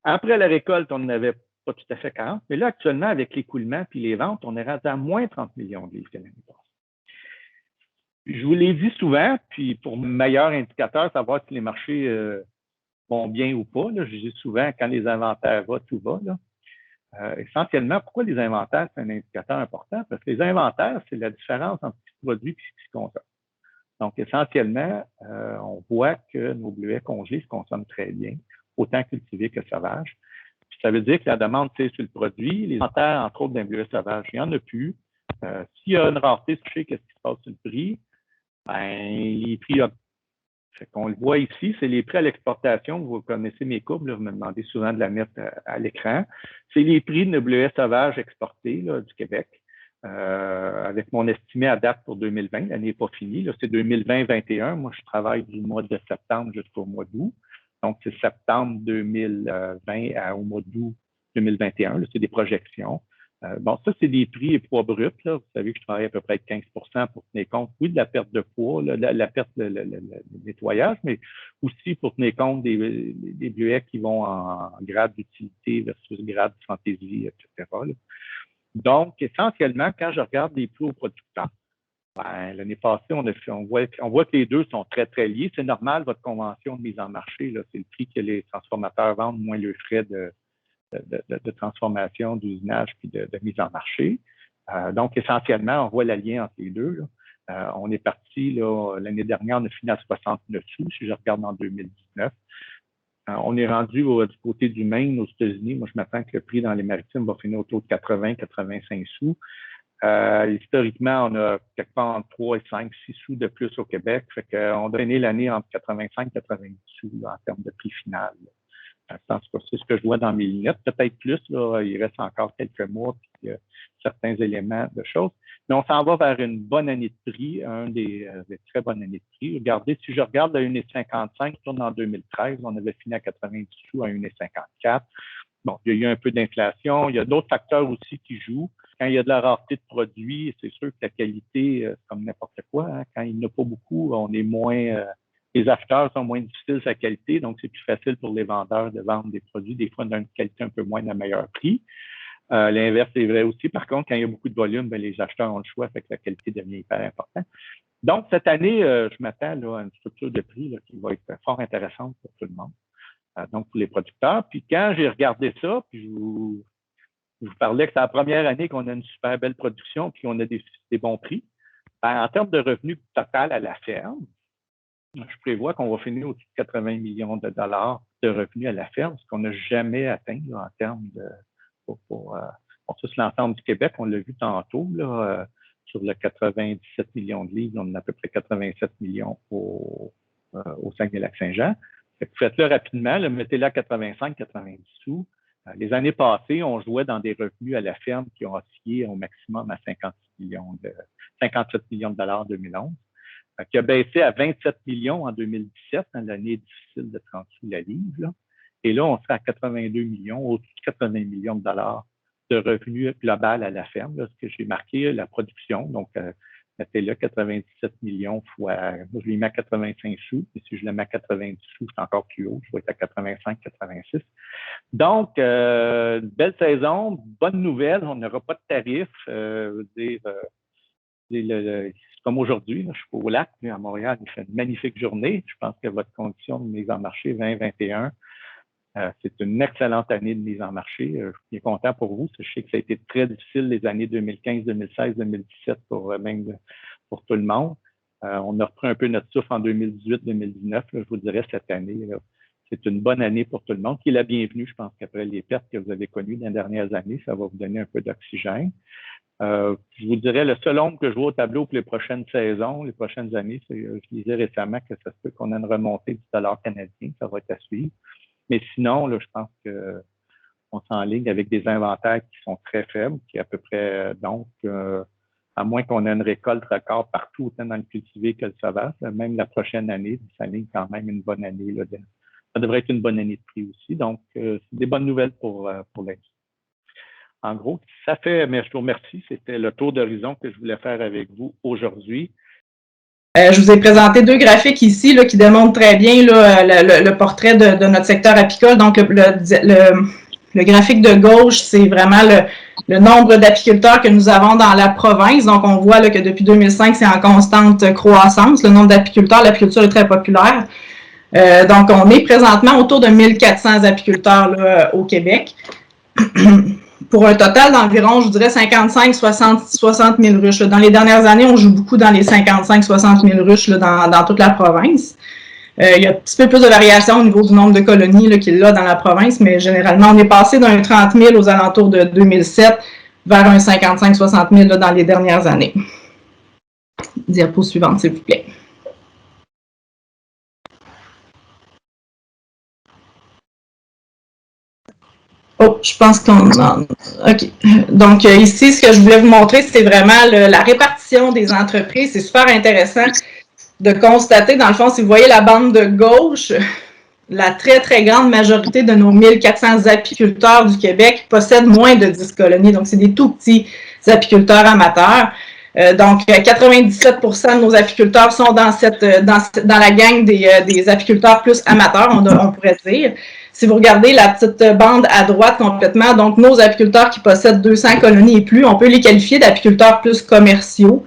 Après la récolte, on n'avait pas tout à fait 40, mais là, actuellement, avec l'écoulement puis les ventes, on est rendu à moins 30 millions de livres que l'année passée. Je vous l'ai dit souvent, puis pour meilleur indicateur, savoir si les marchés vont bien ou pas, là, je dis souvent, quand les inventaires vont, tout va. Là. Essentiellement, pourquoi les inventaires, c'est un indicateur important? Parce que les inventaires, c'est la différence entre ce qui se produit et ce qui se consomme. Donc, essentiellement, on voit que nos bleuets congelés se consomment très bien, autant cultivés que sauvages. Puis ça veut dire que la demande, c'est sur le produit. Les inventaires, entre autres, d'un bleuet sauvage, il n'y en a plus. S'il y a une rareté, qu'est-ce qui se passe sur le prix? Ben, les prix fait qu'on le voit ici, c'est les prix à l'exportation. Vous connaissez mes courbes, là, vous me demandez souvent de la mettre à l'écran. C'est les prix de nos bleuets sauvages exportés là, du Québec. Avec mon estimé à date pour 2020, l'année n'est pas finie. C'est 2020-21. Moi, je travaille du mois de septembre jusqu'au mois d'août. Donc, c'est septembre 2020 au mois d'août 2021. C'est des projections. Bon, ça, c'est des prix et poids bruts. Là. Vous savez que je travaille à peu près 15 pour tenir compte, oui, de la perte de poids, là, la perte de nettoyage, mais aussi pour tenir compte des bleuets qui vont en grade d'utilité versus grade de fantaisie, etc. Là. Donc, essentiellement, quand je regarde les prix aux producteurs, ben, l'année passée, on voit que les deux sont très, très liés. C'est normal, votre convention de mise en marché, là, c'est le prix que les transformateurs vendent, moins le frais de transformation, d'usinage puis de mise en marché. Donc, essentiellement, on voit le lien entre les deux. On est parti, l'année dernière, on a fini à 69 sous, si je regarde en 2019. On est rendu du côté du Maine, aux États-Unis. Moi, je m'attends que le prix dans les maritimes va finir autour de 80-85 sous. Historiquement, on a quelque part entre 3 et 5, 6 sous de plus au Québec. Fait qu'on doit finir l'année entre 85 et 90 sous là, en termes de prix final. C'est ce que je vois dans mes lunettes. Peut-être plus, là, il reste encore quelques mois, puis certains éléments de choses. Mais on s'en va vers une bonne année de prix, des très bonnes années de prix. Regardez, si je regarde à 1,55, tourne en 2013, on avait fini à 90 sous à 1,54. Bon, il y a eu un peu d'inflation. Il y a d'autres facteurs aussi qui jouent. Quand il y a de la rareté de produits, c'est sûr que la qualité, c'est comme n'importe quoi. Hein. Quand il n'y en a pas beaucoup, on est moins... les acheteurs sont moins difficiles sa qualité, donc c'est plus facile pour les vendeurs de vendre des produits, des fois d'une qualité un peu moins d'un meilleur prix. L'inverse est vrai aussi. Par contre, quand il y a beaucoup de volume, ben, les acheteurs ont le choix, fait que la qualité devient hyper importante. Donc, cette année, je m'attends là, à une structure de prix là, qui va être fort intéressante pour tout le monde. Donc, pour les producteurs. Puis quand j'ai regardé ça, puis je vous parlais que c'est la première année qu'on a une super belle production, puis on a des bons prix. Ben, en termes de revenus total à la ferme, je prévois qu'on va finir au-dessus de 80 millions de dollars de revenus à la ferme, ce qu'on n'a jamais atteint là, en termes de pour tous l'ensemble du Québec. On l'a vu tantôt là, sur le 97 millions de livres, on a à peu près 87 millions au Saguenay-Lac-Saint-Jean. Faites-le rapidement, mettez-le à 85-90 sous. Les années passées, on jouait dans des revenus à la ferme qui ont oscillé au maximum à 57 millions de dollars en 2011, qui a baissé à 27 millions en 2017, dans l'année difficile de 30 sous la livre. Là. Et là, on serait à 82 millions, au-dessus de 80 millions de dollars de revenus global à la ferme. Là, ce que j'ai marqué, la production. Donc, mettez-le 97 millions fois, moi, je l'ai mis à 85 sous. Et si je le mets à 90 sous, c'est encore plus haut. Je vais être à 85-86. Donc, belle saison, bonne nouvelle. On n'aura pas de tarif. Comme aujourd'hui, je suis au lac, à Montréal, il fait une magnifique journée. Je pense que votre condition de mise en marché 2021, c'est une excellente année de mise en marché. Je suis bien content pour vous. Je sais que ça a été très difficile les années 2015, 2016, 2017 pour tout le monde. On a repris un peu notre souffle en 2018, 2019. Je vous dirais cette année, là, c'est une bonne année pour tout le monde, qui est la bienvenue, je pense qu'après les pertes que vous avez connues dans les dernières années, ça va vous donner un peu d'oxygène. Je vous dirais, le seul ombre que je vois au tableau pour les prochaines saisons, les prochaines années, c'est, je disais récemment que ça se peut qu'on ait une remontée du dollar canadien, ça va être à suivre. Mais sinon, là, je pense qu'on s'enligne avec des inventaires qui sont très faibles, qui est à peu près, donc, à moins qu'on ait une récolte record partout, autant dans le cultivé que le sauvage, même la prochaine année, ça ligne quand même une bonne année. Là, ça devrait être une bonne année de prix aussi. Donc, c'est des bonnes nouvelles pour l'industrie. En gros, ça fait, mais je vous remercie, c'était le tour d'horizon que je voulais faire avec vous aujourd'hui. Je vous ai présenté deux graphiques ici là, qui démontrent très bien là, le portrait de notre secteur apicole. Donc, le graphique de gauche, c'est vraiment le nombre d'apiculteurs que nous avons dans la province. Donc, on voit là, que depuis 2005, c'est en constante croissance. Le nombre d'apiculteurs, l'apiculture est très populaire. Donc, on est présentement autour de 1400 apiculteurs là, au Québec. Pour un total d'environ, je dirais, 55-60 000 ruches. Dans les dernières années, on joue beaucoup dans les 55-60 000 ruches là, dans toute la province. Il y a un petit peu plus de variation au niveau du nombre de colonies qu'il y a dans la province, mais généralement, on est passé d'un 30 000 aux alentours de 2007 vers un 55-60 000 là, dans les dernières années. Diapo suivante, s'il vous plaît. Oh, je pense qu'on a... OK. Donc, ici, ce que je voulais vous montrer, c'est vraiment la répartition des entreprises. C'est super intéressant de constater, dans le fond, si vous voyez la bande de gauche, la très, très grande majorité de nos 1400 apiculteurs du Québec possèdent moins de 10 colonies. Donc, c'est des tout petits apiculteurs amateurs. Donc, 97% de nos apiculteurs sont dans la gang des apiculteurs plus amateurs, on pourrait dire. Si vous regardez la petite bande à droite complètement, donc nos apiculteurs qui possèdent 200 colonies et plus, on peut les qualifier d'apiculteurs plus commerciaux.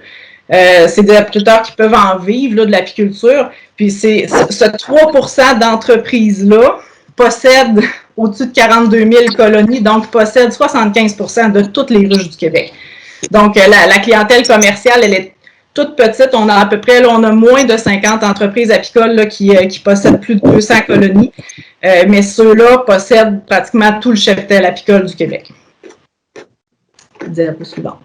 C'est des apiculteurs qui peuvent en vivre là, de l'apiculture. Puis ce 3% d'entreprises-là possèdent au-dessus de 42 000 colonies, donc possèdent 75% de toutes les ruches du Québec. Donc, la clientèle commerciale, elle est toute petite. On a à peu près, là, on a moins de 50 entreprises apicoles là, qui possèdent plus de 200 colonies, mais ceux-là possèdent pratiquement tout le cheptel apicole du Québec. Diapo suivant.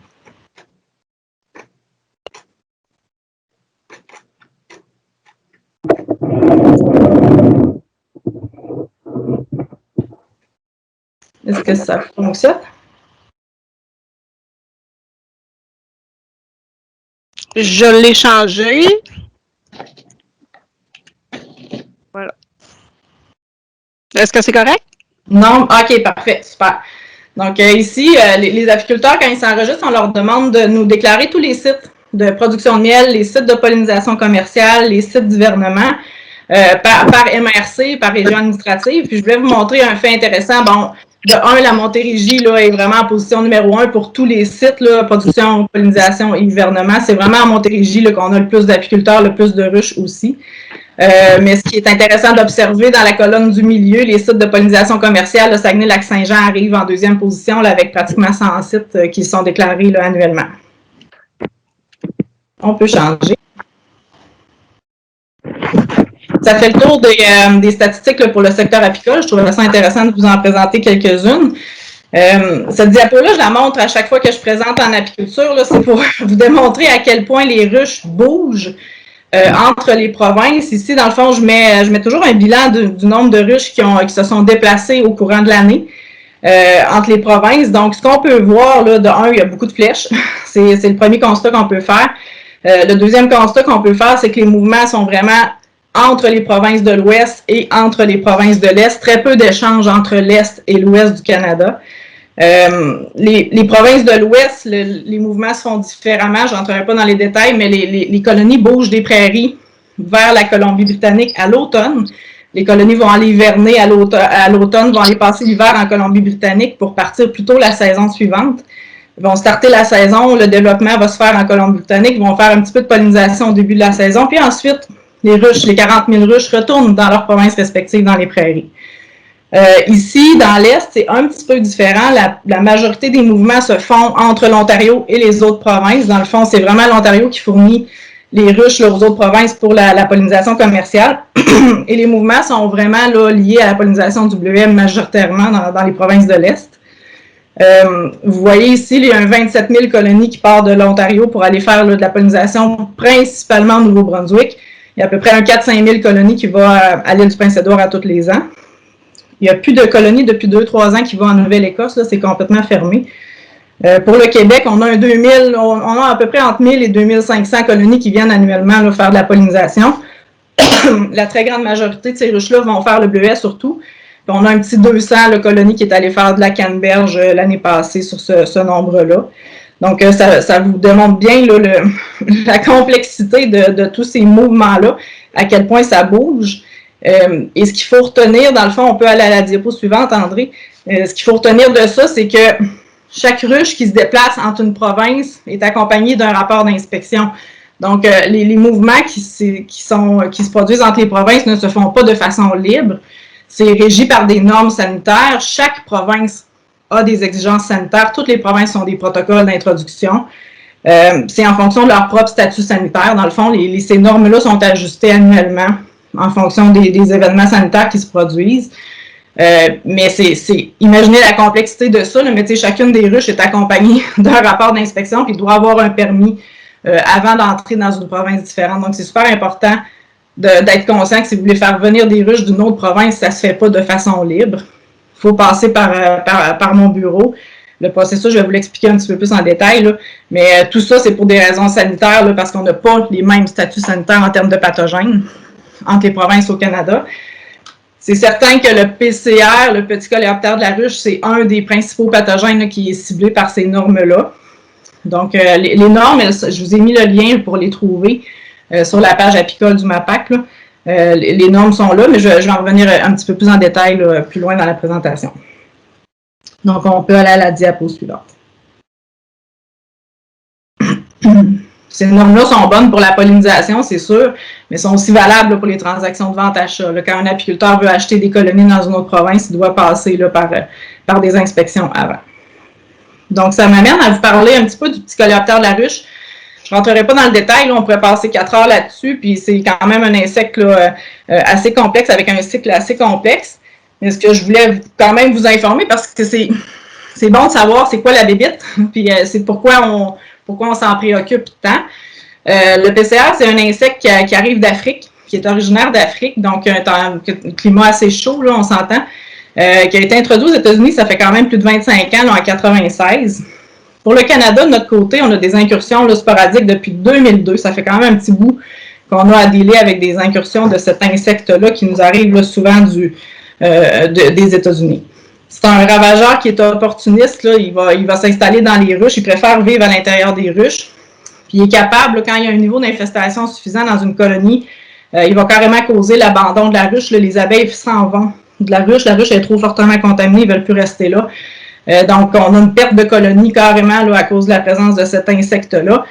Est-ce que ça fonctionne? Je l'ai changé. Voilà. Est-ce que c'est correct? Non? OK, parfait, super. Donc, ici, les apiculteurs, quand ils s'enregistrent, on leur demande de nous déclarer tous les sites de production de miel, les sites de pollinisation commerciale, les sites d'hivernement, par MRC, par région administrative. Puis, je voulais vous montrer un fait intéressant. Bon, de un, la Montérégie là, est vraiment en position numéro 1 pour tous les sites, là, production, pollinisation et hivernement. C'est vraiment en Montérégie qu'on a le plus d'apiculteurs, le plus de ruches aussi. Mais ce qui est intéressant d'observer dans la colonne du milieu, les sites de pollinisation commerciale, le Saguenay-Lac-Saint-Jean arrive en deuxième position là, avec pratiquement 100 sites qui sont déclarés là, annuellement. On peut changer. Ça fait le tour des statistiques là, pour le secteur apicole. Je trouvais ça intéressant de vous en présenter quelques-unes. Cette diapo-là, je la montre à chaque fois que je présente en apiculture. C'est pour vous démontrer à quel point les ruches bougent entre les provinces. Ici, dans le fond, je mets toujours un bilan du nombre de ruches qui se sont déplacées au courant de l'année entre les provinces. Donc, ce qu'on peut voir, là, de un, il y a beaucoup de flèches. C'est le premier constat qu'on peut faire. Le deuxième constat qu'on peut faire, c'est que les mouvements sont vraiment entre les provinces de l'Ouest et entre les provinces de l'Est. Très peu d'échanges entre l'Est et l'Ouest du Canada. Les provinces de l'Ouest, les mouvements se font différemment. Je n'entrerai pas dans les détails, mais les colonies bougent des prairies vers la Colombie-Britannique à l'automne. Les colonies vont aller hiverner à l'automne, vont aller passer l'hiver en Colombie-Britannique pour partir plus tôt la saison suivante. Ils vont starter la saison, le développement va se faire en Colombie-Britannique, ils vont faire un petit peu de pollinisation au début de la saison, puis ensuite, les 40 000 ruches retournent dans leurs provinces respectives dans les prairies. Ici, dans l'Est, c'est un petit peu différent. La majorité des mouvements se font entre l'Ontario et les autres provinces. Dans le fond, c'est vraiment l'Ontario qui fournit les ruches là, aux autres provinces pour la pollinisation commerciale. Et les mouvements sont vraiment là, liés à la pollinisation du bleuet majoritairement dans les provinces de l'Est. Vous voyez ici, il y a un 27 000 colonies qui partent de l'Ontario pour aller faire là, de la pollinisation principalement au Nouveau-Brunswick. Il y a à peu près un 4-5 000 colonies qui vont à l'île du Prince-Édouard à tous les ans. Il n'y a plus de colonies depuis 2-3 ans qui vont en Nouvelle-Écosse, c'est complètement fermé. Pour le Québec, on a on a à peu près entre 1000 et 2500 colonies qui viennent annuellement là, faire de la pollinisation. La très grande majorité de ces ruches-là vont faire le bleuet surtout. Puis on a un petit 200 là, colonies qui est allé faire de la canneberge l'année passée sur ce nombre-là. Donc, ça vous démontre bien là, la complexité de tous ces mouvements-là, à quel point ça bouge. Et ce qu'il faut retenir, dans le fond, on peut aller à la diapo suivante, André. Ce qu'il faut retenir de ça, c'est que chaque ruche qui se déplace entre une province est accompagnée d'un rapport d'inspection. Donc, les mouvements qui se produisent entre les provinces ne se font pas de façon libre. C'est régi par des normes sanitaires. Chaque province a des exigences sanitaires. Toutes les provinces ont des protocoles d'introduction. C'est en fonction de leur propre statut sanitaire. Dans le fond, ces normes-là sont ajustées annuellement en fonction des événements sanitaires qui se produisent. Mais imaginez la complexité de ça, là, mais chacune des ruches est accompagnée d'un rapport d'inspection puis doit avoir un permis avant d'entrer dans une province différente. Donc, c'est super important d'être conscient que si vous voulez faire venir des ruches d'une autre province, ça ne se fait pas de façon libre. Il faut passer par mon bureau. Le processus, je vais vous l'expliquer un petit peu plus en détail, là. Mais tout ça, c'est pour des raisons sanitaires, là, parce qu'on n'a pas les mêmes statuts sanitaires en termes de pathogènes entre les provinces au Canada. C'est certain que le PCR, le petit coléoptère de la ruche, c'est un des principaux pathogènes là, qui est ciblé par ces normes-là. Donc, les normes, je vous ai mis le lien pour les trouver sur la page apicole du MAPAC. Là. Les normes sont là, mais je vais en revenir un petit peu plus en détail là, plus loin dans la présentation. Donc, on peut aller à la diapo suivante. Ces normes-là sont bonnes pour la pollinisation, c'est sûr, mais sont aussi valables là, pour les transactions de vente-achat. Quand un apiculteur veut acheter des colonies dans une autre province, il doit passer là, par des inspections avant. Donc, ça m'amène à vous parler un petit peu du petit coléoptère de la ruche. Je ne rentrerai pas dans le détail, là, on pourrait passer 4 heures là-dessus, puis c'est quand même un insecte là, assez complexe, avec un cycle assez complexe. Mais ce que je voulais quand même vous informer, parce que c'est bon de savoir c'est quoi la bébite, puis c'est pourquoi on s'en préoccupe tant. Le PCR, c'est un insecte qui arrive d'Afrique, qui est originaire d'Afrique, donc un climat assez chaud, là, on s'entend, qui a été introduit aux États-Unis, ça fait quand même plus de 25 ans, là, en 1996. Pour le Canada, de notre côté, on a des incursions là, sporadiques depuis 2002. Ça fait quand même un petit bout qu'on a à dealer avec des incursions de cet insecte-là qui nous arrive là, souvent des États-Unis. C'est un ravageur qui est opportuniste. Là. Il va s'installer dans les ruches. Il préfère vivre à l'intérieur des ruches. Puis il est capable, là, quand il y a un niveau d'infestation suffisant dans une colonie, il va carrément causer l'abandon de la ruche. Là. Les abeilles s'en vont de la ruche. La ruche est trop fortement contaminée. Ils ne veulent plus rester là. Donc, on a une perte de colonie carrément là, à cause de la présence de cet insecte-là.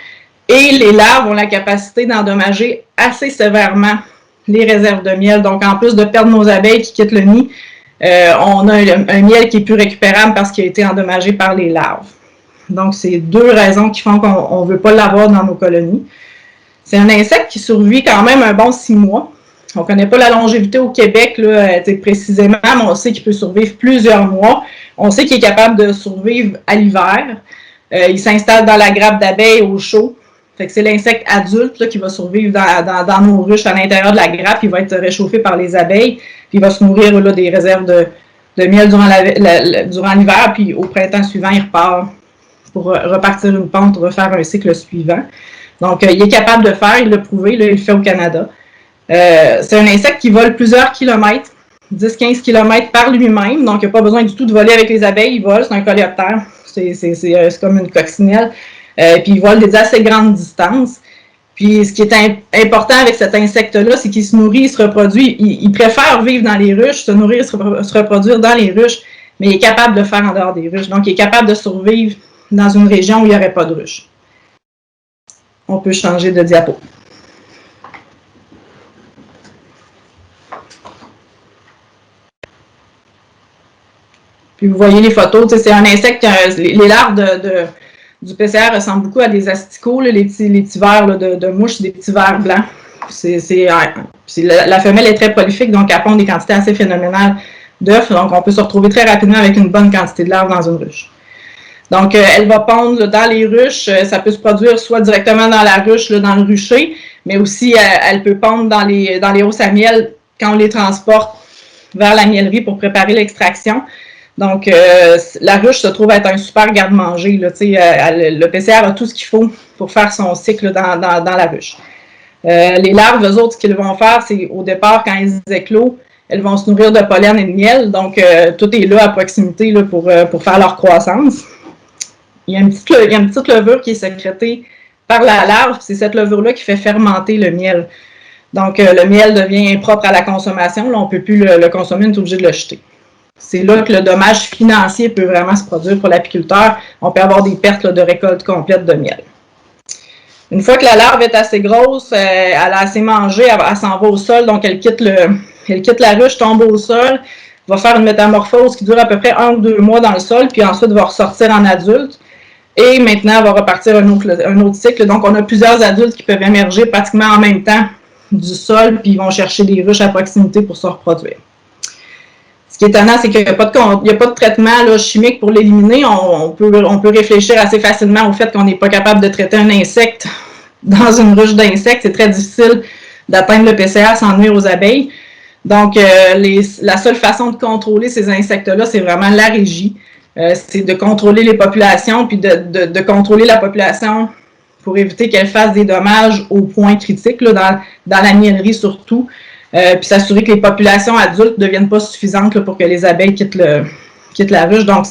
Et les larves ont la capacité d'endommager assez sévèrement les réserves de miel. Donc, en plus de perdre nos abeilles qui quittent le nid, on a un miel qui est plus récupérable parce qu'il a été endommagé par les larves. Donc, c'est 2 raisons qui font qu'on ne veut pas l'avoir dans nos colonies. C'est un insecte qui survit quand même un bon 6 mois. On ne connaît pas la longévité au Québec là, précisément, mais on sait qu'il peut survivre plusieurs mois. On sait qu'il est capable de survivre à l'hiver. Il s'installe dans la grappe d'abeilles au chaud. Fait que c'est l'insecte adulte là, qui va survivre dans nos ruches à l'intérieur de la grappe. Il va être réchauffé par les abeilles. Puis il va se nourrir là, des réserves de miel durant l'hiver. Puis au printemps suivant, il repart pour repartir une pente, refaire un cycle suivant. Donc, il est capable de faire, il l'a prouvé, là, il le fait au Canada. C'est un insecte qui vole plusieurs kilomètres, 10-15 km par lui-même, donc il n'a pas besoin du tout de voler avec les abeilles, il vole, c'est un coléoptère, c'est comme une coccinelle, puis il vole des assez grandes distances. Puis ce qui est important avec cet insecte-là, c'est qu'il se nourrit, il se reproduit, il préfère vivre dans les ruches, se nourrir, se reproduire dans les ruches, mais il est capable de le faire en dehors des ruches, donc il est capable de survivre dans une région où il n'y aurait pas de ruches. On peut changer de diapo. Puis vous voyez les photos, c'est un insecte, les larves du PCR ressemble beaucoup à des asticots, là, les petits vers là, de mouches, des petits vers blancs. La femelle est très prolifique, donc elle pond des quantités assez phénoménales d'œufs. Donc, on peut se retrouver très rapidement avec une bonne quantité de larves dans une ruche. Donc, elle va pondre là, dans les ruches. Ça peut se produire soit directement dans la ruche, là, dans le rucher, mais aussi elle peut pondre dans les hausses à miel quand on les transporte vers la miellerie pour préparer l'extraction. Donc, la ruche se trouve être un super garde-manger. Le PCR a tout ce qu'il faut pour faire son cycle dans la ruche. Les larves, eux autres, ce qu'ils vont faire, c'est au départ, quand elles éclosent, elles vont se nourrir de pollen et de miel. Donc, tout est là à proximité là, pour faire leur croissance. Il y a une petite levure qui est sécrétée par la larve. C'est cette levure-là qui fait fermenter le miel. Donc, le miel devient impropre à la consommation. Là, on ne peut plus le consommer, on est obligé de le jeter. C'est là que le dommage financier peut vraiment se produire pour l'apiculteur. On peut avoir des pertes là, de récolte complète de miel. Une fois que la larve est assez grosse, elle a assez mangé, elle s'en va au sol, donc elle quitte la ruche, tombe au sol, va faire une métamorphose qui dure à peu près 1 ou 2 mois dans le sol, puis ensuite va ressortir en adulte. Et maintenant, elle va repartir un autre cycle. Donc, on a plusieurs adultes qui peuvent émerger pratiquement en même temps du sol, puis ils vont chercher des ruches à proximité pour se reproduire. Ce qui est étonnant, c'est qu'il n'y a pas de traitement là, chimique pour l'éliminer. On peut réfléchir assez facilement au fait qu'on n'est pas capable de traiter un insecte dans une ruche d'insectes. C'est très difficile d'atteindre le PCR sans nuire aux abeilles. Donc, la seule façon de contrôler ces insectes-là, c'est vraiment la régie. C'est de contrôler les populations, puis de contrôler la population pour éviter qu'elle fasse des dommages au point critique, là, dans la miellerie surtout. Puis s'assurer que les populations adultes ne deviennent pas suffisantes là, pour que les abeilles quittent la ruche. Donc,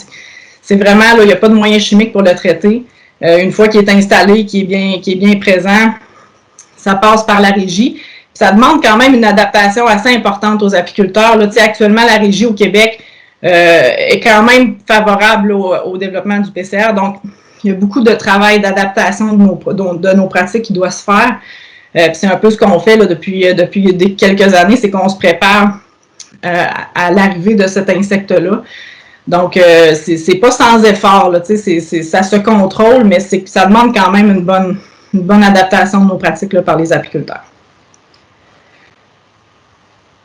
c'est vraiment, là, il n'y a pas de moyen chimique pour le traiter. Une fois qu'il est installé, qu'il est bien présent, ça passe par la régie. Puis ça demande quand même une adaptation assez importante aux apiculteurs. Là, actuellement, la régie au Québec est quand même favorable au développement du PCR. Donc, il y a beaucoup de travail d'adaptation de nos pratiques qui doit se faire. C'est un peu ce qu'on fait là, depuis quelques années, c'est qu'on se prépare à l'arrivée de cet insecte-là. Donc, c'est pas sans effort, là, ça se contrôle, mais ça demande quand même une bonne adaptation de nos pratiques là, par les apiculteurs.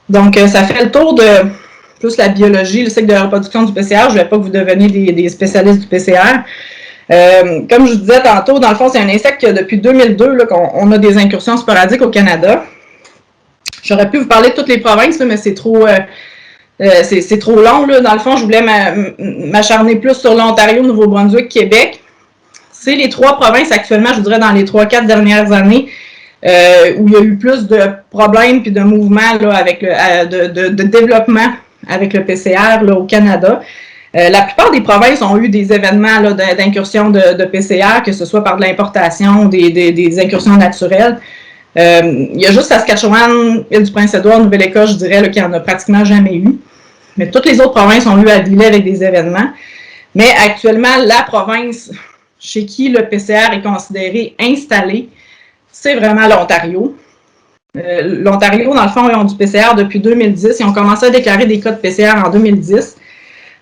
Donc, ça fait le tour de plus la biologie, le cycle de reproduction du PCR. Je ne vais pas que vous deveniez des spécialistes du PCR. Comme je vous disais tantôt, dans le fond, c'est un insecte que depuis 2002 là, qu'on a des incursions sporadiques au Canada. J'aurais pu vous parler de toutes les provinces, là, mais c'est trop long. Là. Dans le fond, je voulais m'acharner plus sur l'Ontario, Nouveau-Brunswick, Québec. C'est les 3 provinces actuellement, je vous dirais, dans les 3-4 dernières années, où il y a eu plus de problèmes et de mouvements là, avec de développement avec le PCR là, au Canada. La plupart des provinces ont eu des événements d'incursion de PCR, que ce soit par de l'importation ou des incursions naturelles. Il y a juste Saskatchewan, Île-du-Prince-Édouard, Nouvelle-Écosse, je dirais, qu'il n'y en a pratiquement jamais eu. Mais toutes les autres provinces ont eu à dealer avec des événements. Mais actuellement, la province chez qui le PCR est considéré installé, c'est vraiment l'Ontario. L'Ontario, dans le fond, ils ont du PCR depuis 2010. Ils ont commencé à déclarer des cas de PCR en 2010.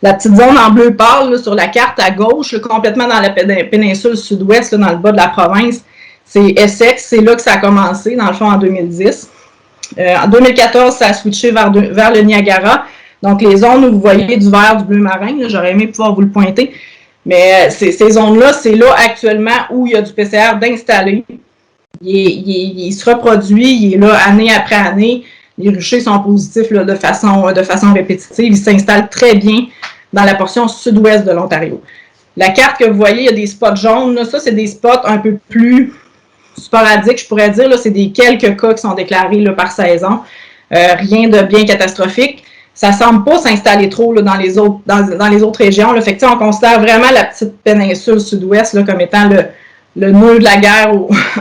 La petite zone en bleu pâle là, sur la carte à gauche, là, complètement dans la péninsule sud-ouest, là, dans le bas de la province, c'est Essex. C'est là que ça a commencé, dans le fond, en 2010. En 2014, ça a switché vers le Niagara. Donc, les zones où vous voyez du vert, du bleu marin, j'aurais aimé pouvoir vous le pointer. Mais ces zones-là, c'est là actuellement où il y a du PCR d'installé. Il se reproduit, il est là année après année. Les ruchers sont positifs là, de façon répétitive. Ils s'installent très bien dans la portion sud-ouest de l'Ontario. La carte que vous voyez, il y a des spots jaunes. Là, ça, c'est des spots un peu plus sporadiques, je pourrais dire. C'est des quelques cas qui sont déclarés là, par saison. Rien de bien catastrophique. Ça ne semble pas s'installer trop là, dans les autres régions. Là. Fait que, on considère vraiment la petite péninsule sud-ouest là, comme étant le nœud de la guerre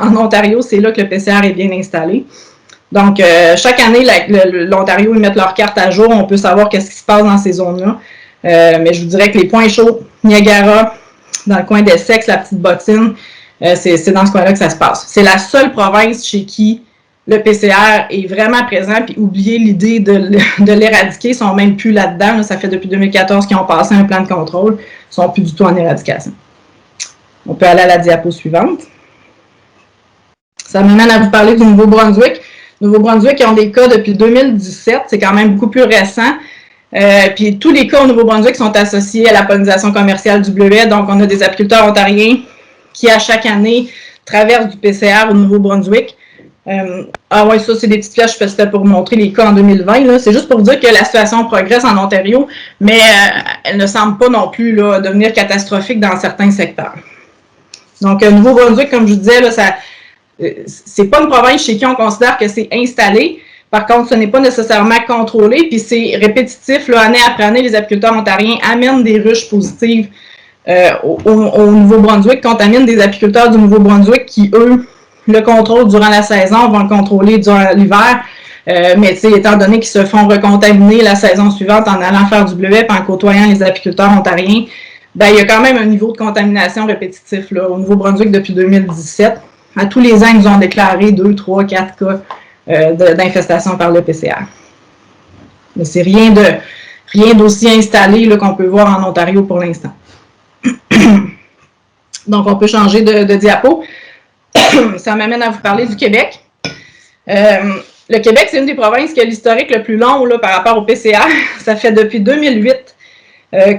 en Ontario. C'est là que le PCR est bien installé. Donc, chaque année, l'Ontario, ils mettent leur carte à jour. On peut savoir qu'est-ce qui se passe dans ces zones-là. Mais je vous dirais que les points chauds, Niagara, dans le coin d'Essex, la petite bottine, c'est dans ce coin-là que ça se passe. C'est la seule province chez qui le PCR est vraiment présent, puis oublier l'idée de l'éradiquer, ils sont même plus là-dedans. Là. Ça fait depuis 2014 qu'ils ont passé un plan de contrôle. Ils ne sont plus du tout en éradication. On peut aller à la diapo suivante. Ça m'amène à vous parler du Nouveau-Brunswick. Nouveau-Brunswick, ils ont des cas depuis 2017, c'est quand même beaucoup plus récent. Puis tous les cas au Nouveau-Brunswick sont associés à la pollinisation commerciale du bleuet. Donc, on a des apiculteurs ontariens qui, à chaque année, traversent du PCR au Nouveau-Brunswick. Ah oui, ça, c'est des petites flèches, c'était pour vous montrer les cas en 2020. C'est juste pour dire que la situation progresse en Ontario, mais elle ne semble pas non plus là, devenir catastrophique dans certains secteurs. Donc, Nouveau-Brunswick, comme je vous disais, c'est pas une province chez qui on considère que c'est installé. Par contre, ce n'est pas nécessairement contrôlé, puis c'est répétitif. Là, année après année, les apiculteurs ontariens amènent des ruches positives au Nouveau-Brunswick, contaminent des apiculteurs du Nouveau-Brunswick qui, eux, le contrôlent durant la saison, vont le contrôler durant l'hiver. Mais étant donné qu'ils se font recontaminer la saison suivante en allant faire du bleuet et en côtoyant les apiculteurs ontariens, ben, il y a quand même un niveau de contamination répétitif là, au Nouveau-Brunswick depuis 2017. À tous les ans, ils nous ont déclaré 2, 3, 4 cas d'infestation par le PCR. Mais c'est rien d'aussi installé qu'on peut voir en Ontario pour l'instant. Donc, on peut changer de diapo. Ça m'amène à vous parler du Québec. Le Québec, c'est une des provinces qui a l'historique le plus long là, par rapport au PCR. Ça fait depuis 2008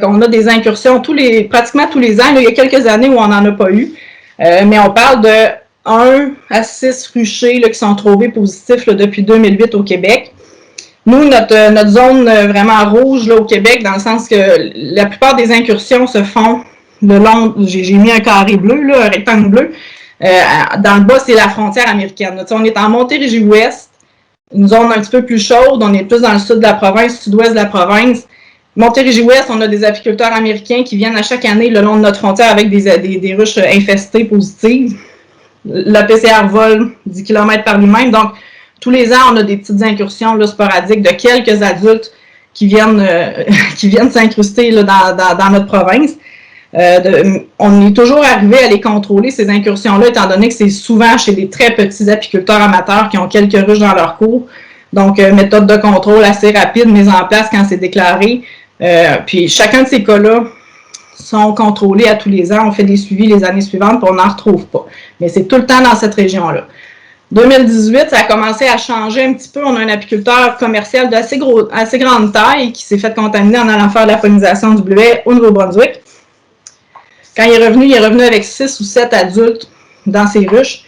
qu'on a des incursions pratiquement tous les ans. Là, il y a quelques années où on n'en a pas eu. Mais on parle de 1 à 6 ruchers là, qui sont trouvés positifs là, depuis 2008 au Québec. Nous, notre zone vraiment rouge là, au Québec, dans le sens que la plupart des incursions se font le long, j'ai mis un carré bleu, là, un rectangle bleu. Dans le bas, c'est la frontière américaine. Là, on est en Montérégie-Ouest, une zone un petit peu plus chaude, on est plus dans le sud de la province, sud-ouest de la province. Montérégie-Ouest, on a des apiculteurs américains qui viennent à chaque année le long de notre frontière avec des ruches infestées positives. Le PCR vole 10 km par lui-même, donc tous les ans, on a des petites incursions là, sporadiques de quelques adultes qui viennent s'incruster là, dans notre province. On est toujours arrivé à les contrôler, ces incursions-là, étant donné que c'est souvent chez des très petits apiculteurs amateurs qui ont quelques ruches dans leur cours. Donc, méthode de contrôle assez rapide mise en place quand c'est déclaré. Puis, chacun de ces cas-là sont contrôlés à tous les ans. On fait des suivis les années suivantes, puis on n'en retrouve pas. Mais c'est tout le temps dans cette région-là. 2018, ça a commencé à changer un petit peu. On a un apiculteur commercial d'assez grande taille qui s'est fait contaminer en allant faire la pollinisation du bleuet au Nouveau-Brunswick. Quand il est revenu avec 6 ou 7 adultes dans ses ruches.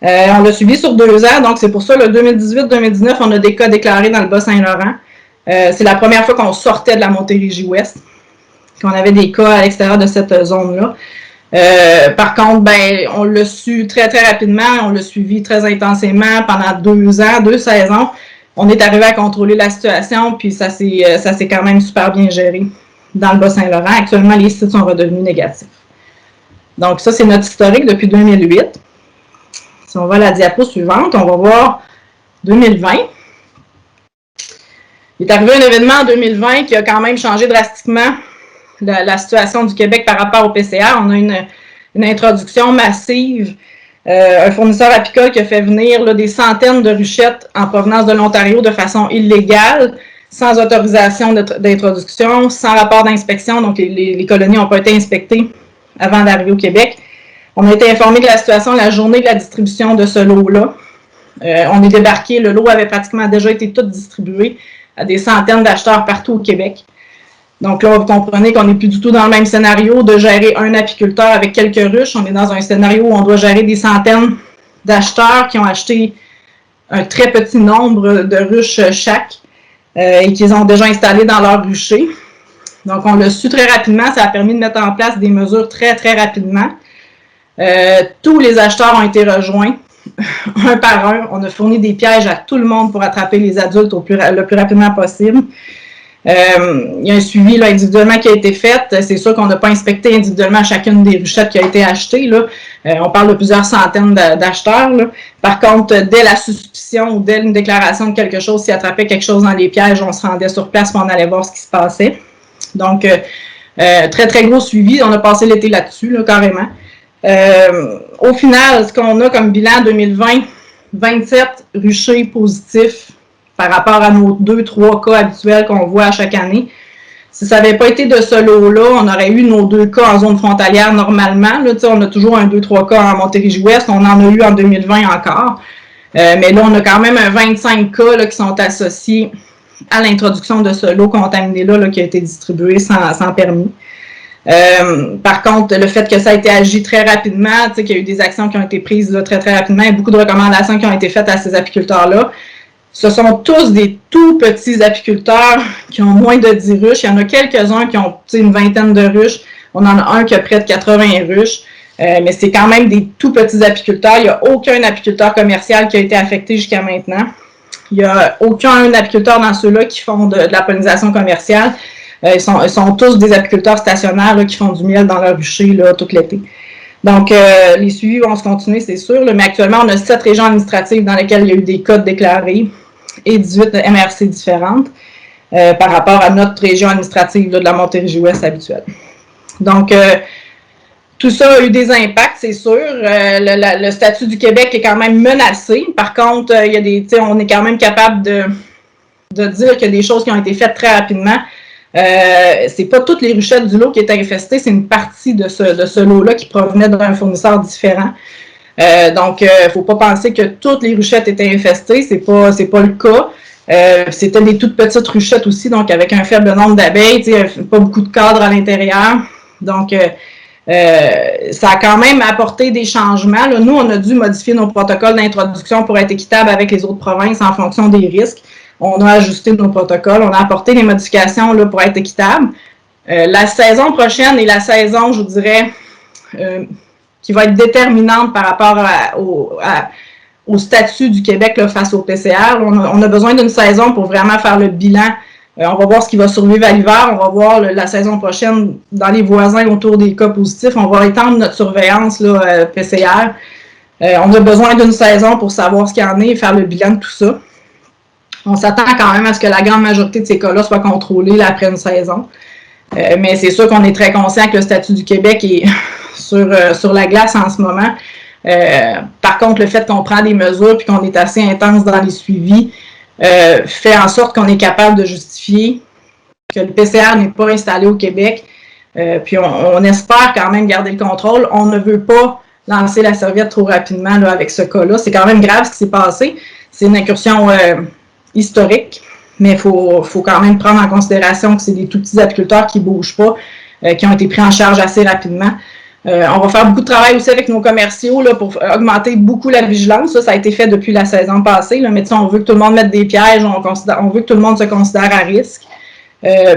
On l'a suivi sur 2 ans, donc c'est pour ça, le 2018-2019, on a des cas déclarés dans le Bas-Saint-Laurent. C'est la première fois qu'on sortait de la Montérégie-Ouest, qu'on avait des cas à l'extérieur de cette zone-là. Par contre, ben, on l'a su très, très rapidement, on l'a suivi très intensément pendant 2 ans, 2 saisons. On est arrivé à contrôler la situation, puis ça s'est quand même super bien géré dans le Bas-Saint-Laurent. Actuellement, les sites sont redevenus négatifs. Donc, ça, c'est notre historique depuis 2008. Si on va à la diapo suivante, on va voir 2020. Il est arrivé un événement en 2020 qui a quand même changé drastiquement la situation du Québec par rapport au PCR. On a une introduction massive. Un fournisseur apicole qui a fait venir là, des centaines de ruchettes en provenance de l'Ontario de façon illégale, sans autorisation d'introduction, sans rapport d'inspection. Donc, les colonies n'ont pas été inspectées avant d'arriver au Québec. On a été informé de la situation la journée de la distribution de ce lot-là. On est débarqué, le lot avait pratiquement déjà été tout distribué à des centaines d'acheteurs partout au Québec. Donc là, vous comprenez qu'on n'est plus du tout dans le même scénario de gérer un apiculteur avec quelques ruches. On est dans un scénario où on doit gérer des centaines d'acheteurs qui ont acheté un très petit nombre de ruches chaque et qu'ils ont déjà installées dans leur rucher. Donc, on l'a su très rapidement. Ça a permis de mettre en place des mesures très, très rapidement. Tous les acheteurs ont été rejoints, un par un. On a fourni des pièges à tout le monde pour attraper les adultes le plus rapidement possible. Il y a un suivi là, individuellement qui a été fait. C'est sûr qu'on n'a pas inspecté individuellement chacune des ruchettes qui a été achetée. Là. On parle de plusieurs centaines d'acheteurs. Là. Par contre, dès la suspicion ou dès une déclaration de quelque chose, s'il attrapait quelque chose dans les pièges, on se rendait sur place et on allait voir ce qui se passait. Donc, très, très gros suivi. On a passé l'été là-dessus, là, carrément. Au final, ce qu'on a comme bilan 2020, 27 ruchers positifs par rapport à nos 2-3 cas habituels qu'on voit à chaque année. Si ça n'avait pas été de ce lot-là, on aurait eu nos 2 cas en zone frontalière normalement. Là, on a toujours un 2-3 cas en Montérégie-Ouest. On en a eu en 2020 encore. Mais là, on a quand même un 25 cas là, qui sont associés à l'introduction de ce lot contaminé-là qui a été distribué sans permis. Par contre, le fait que ça a été agi très rapidement, qu'il y a eu des actions qui ont été prises là, très, très rapidement et beaucoup de recommandations qui ont été faites à ces apiculteurs-là, ce sont tous des tout petits apiculteurs qui ont moins de 10 ruches. Il y en a quelques-uns qui ont une vingtaine de ruches. On en a un qui a près de 80 ruches. Mais c'est quand même des tout petits apiculteurs. Il n'y a aucun apiculteur commercial qui a été affecté jusqu'à maintenant. Il n'y a aucun apiculteur dans ceux-là qui font de la pollinisation commerciale. Ils sont tous des apiculteurs stationnaires là, qui font du miel dans leur rucher là, tout l'été. Donc, les suivis vont se continuer, c'est sûr. Là, mais actuellement, on a 7 régions administratives dans lesquelles il y a eu des cas déclarés et 18 MRC différentes par rapport à notre région administrative là, de la Montérégie-Ouest habituelle. Donc, tout ça a eu des impacts, c'est sûr. Le statut du Québec est quand même menacé. Par contre, il y a on est quand même capable de dire qu'il y a des choses qui ont été faites très rapidement. C'est pas toutes les ruchettes du lot qui étaient infestées, c'est une partie de ce lot-là qui provenait d'un fournisseur différent. Donc, il ne faut pas penser que toutes les ruchettes étaient infestées, c'est pas le cas. C'était des toutes petites ruchettes aussi, donc avec un faible nombre d'abeilles, pas beaucoup de cadres à l'intérieur. Donc, ça a quand même apporté des changements. Là, nous, on a dû modifier nos protocoles d'introduction pour être équitables avec les autres provinces en fonction des risques. On a ajusté nos protocoles, on a apporté des modifications là, pour être équitable. La saison prochaine est la saison, je vous dirais, qui va être déterminante par rapport au statut du Québec là, face au PCR. On a besoin d'une saison pour vraiment faire le bilan. On va voir ce qui va survivre à l'hiver. On va voir la saison prochaine dans les voisins autour des cas positifs. On va étendre notre surveillance là, PCR. On a besoin d'une saison pour savoir ce qu'il y en est et faire le bilan de tout ça. On s'attend quand même à ce que la grande majorité de ces cas-là soient contrôlés là, après une saison. Mais c'est sûr qu'on est très conscient que le statut du Québec est sur la glace en ce moment. Par contre, le fait qu'on prend des mesures et qu'on est assez intense dans les suivis fait en sorte qu'on est capable de justifier que le PCR n'est pas installé au Québec. Puis on espère quand même garder le contrôle. On ne veut pas lancer la serviette trop rapidement là, avec ce cas-là. C'est quand même grave ce qui s'est passé. C'est une incursion historique, mais il faut quand même prendre en considération que c'est des tout petits apiculteurs qui ne bougent pas, qui ont été pris en charge assez rapidement. On va faire beaucoup de travail aussi avec nos commerciaux là, pour augmenter beaucoup la vigilance. Ça a été fait depuis la saison passée, là, mais on veut que tout le monde mette des pièges, on veut que tout le monde se considère à risque.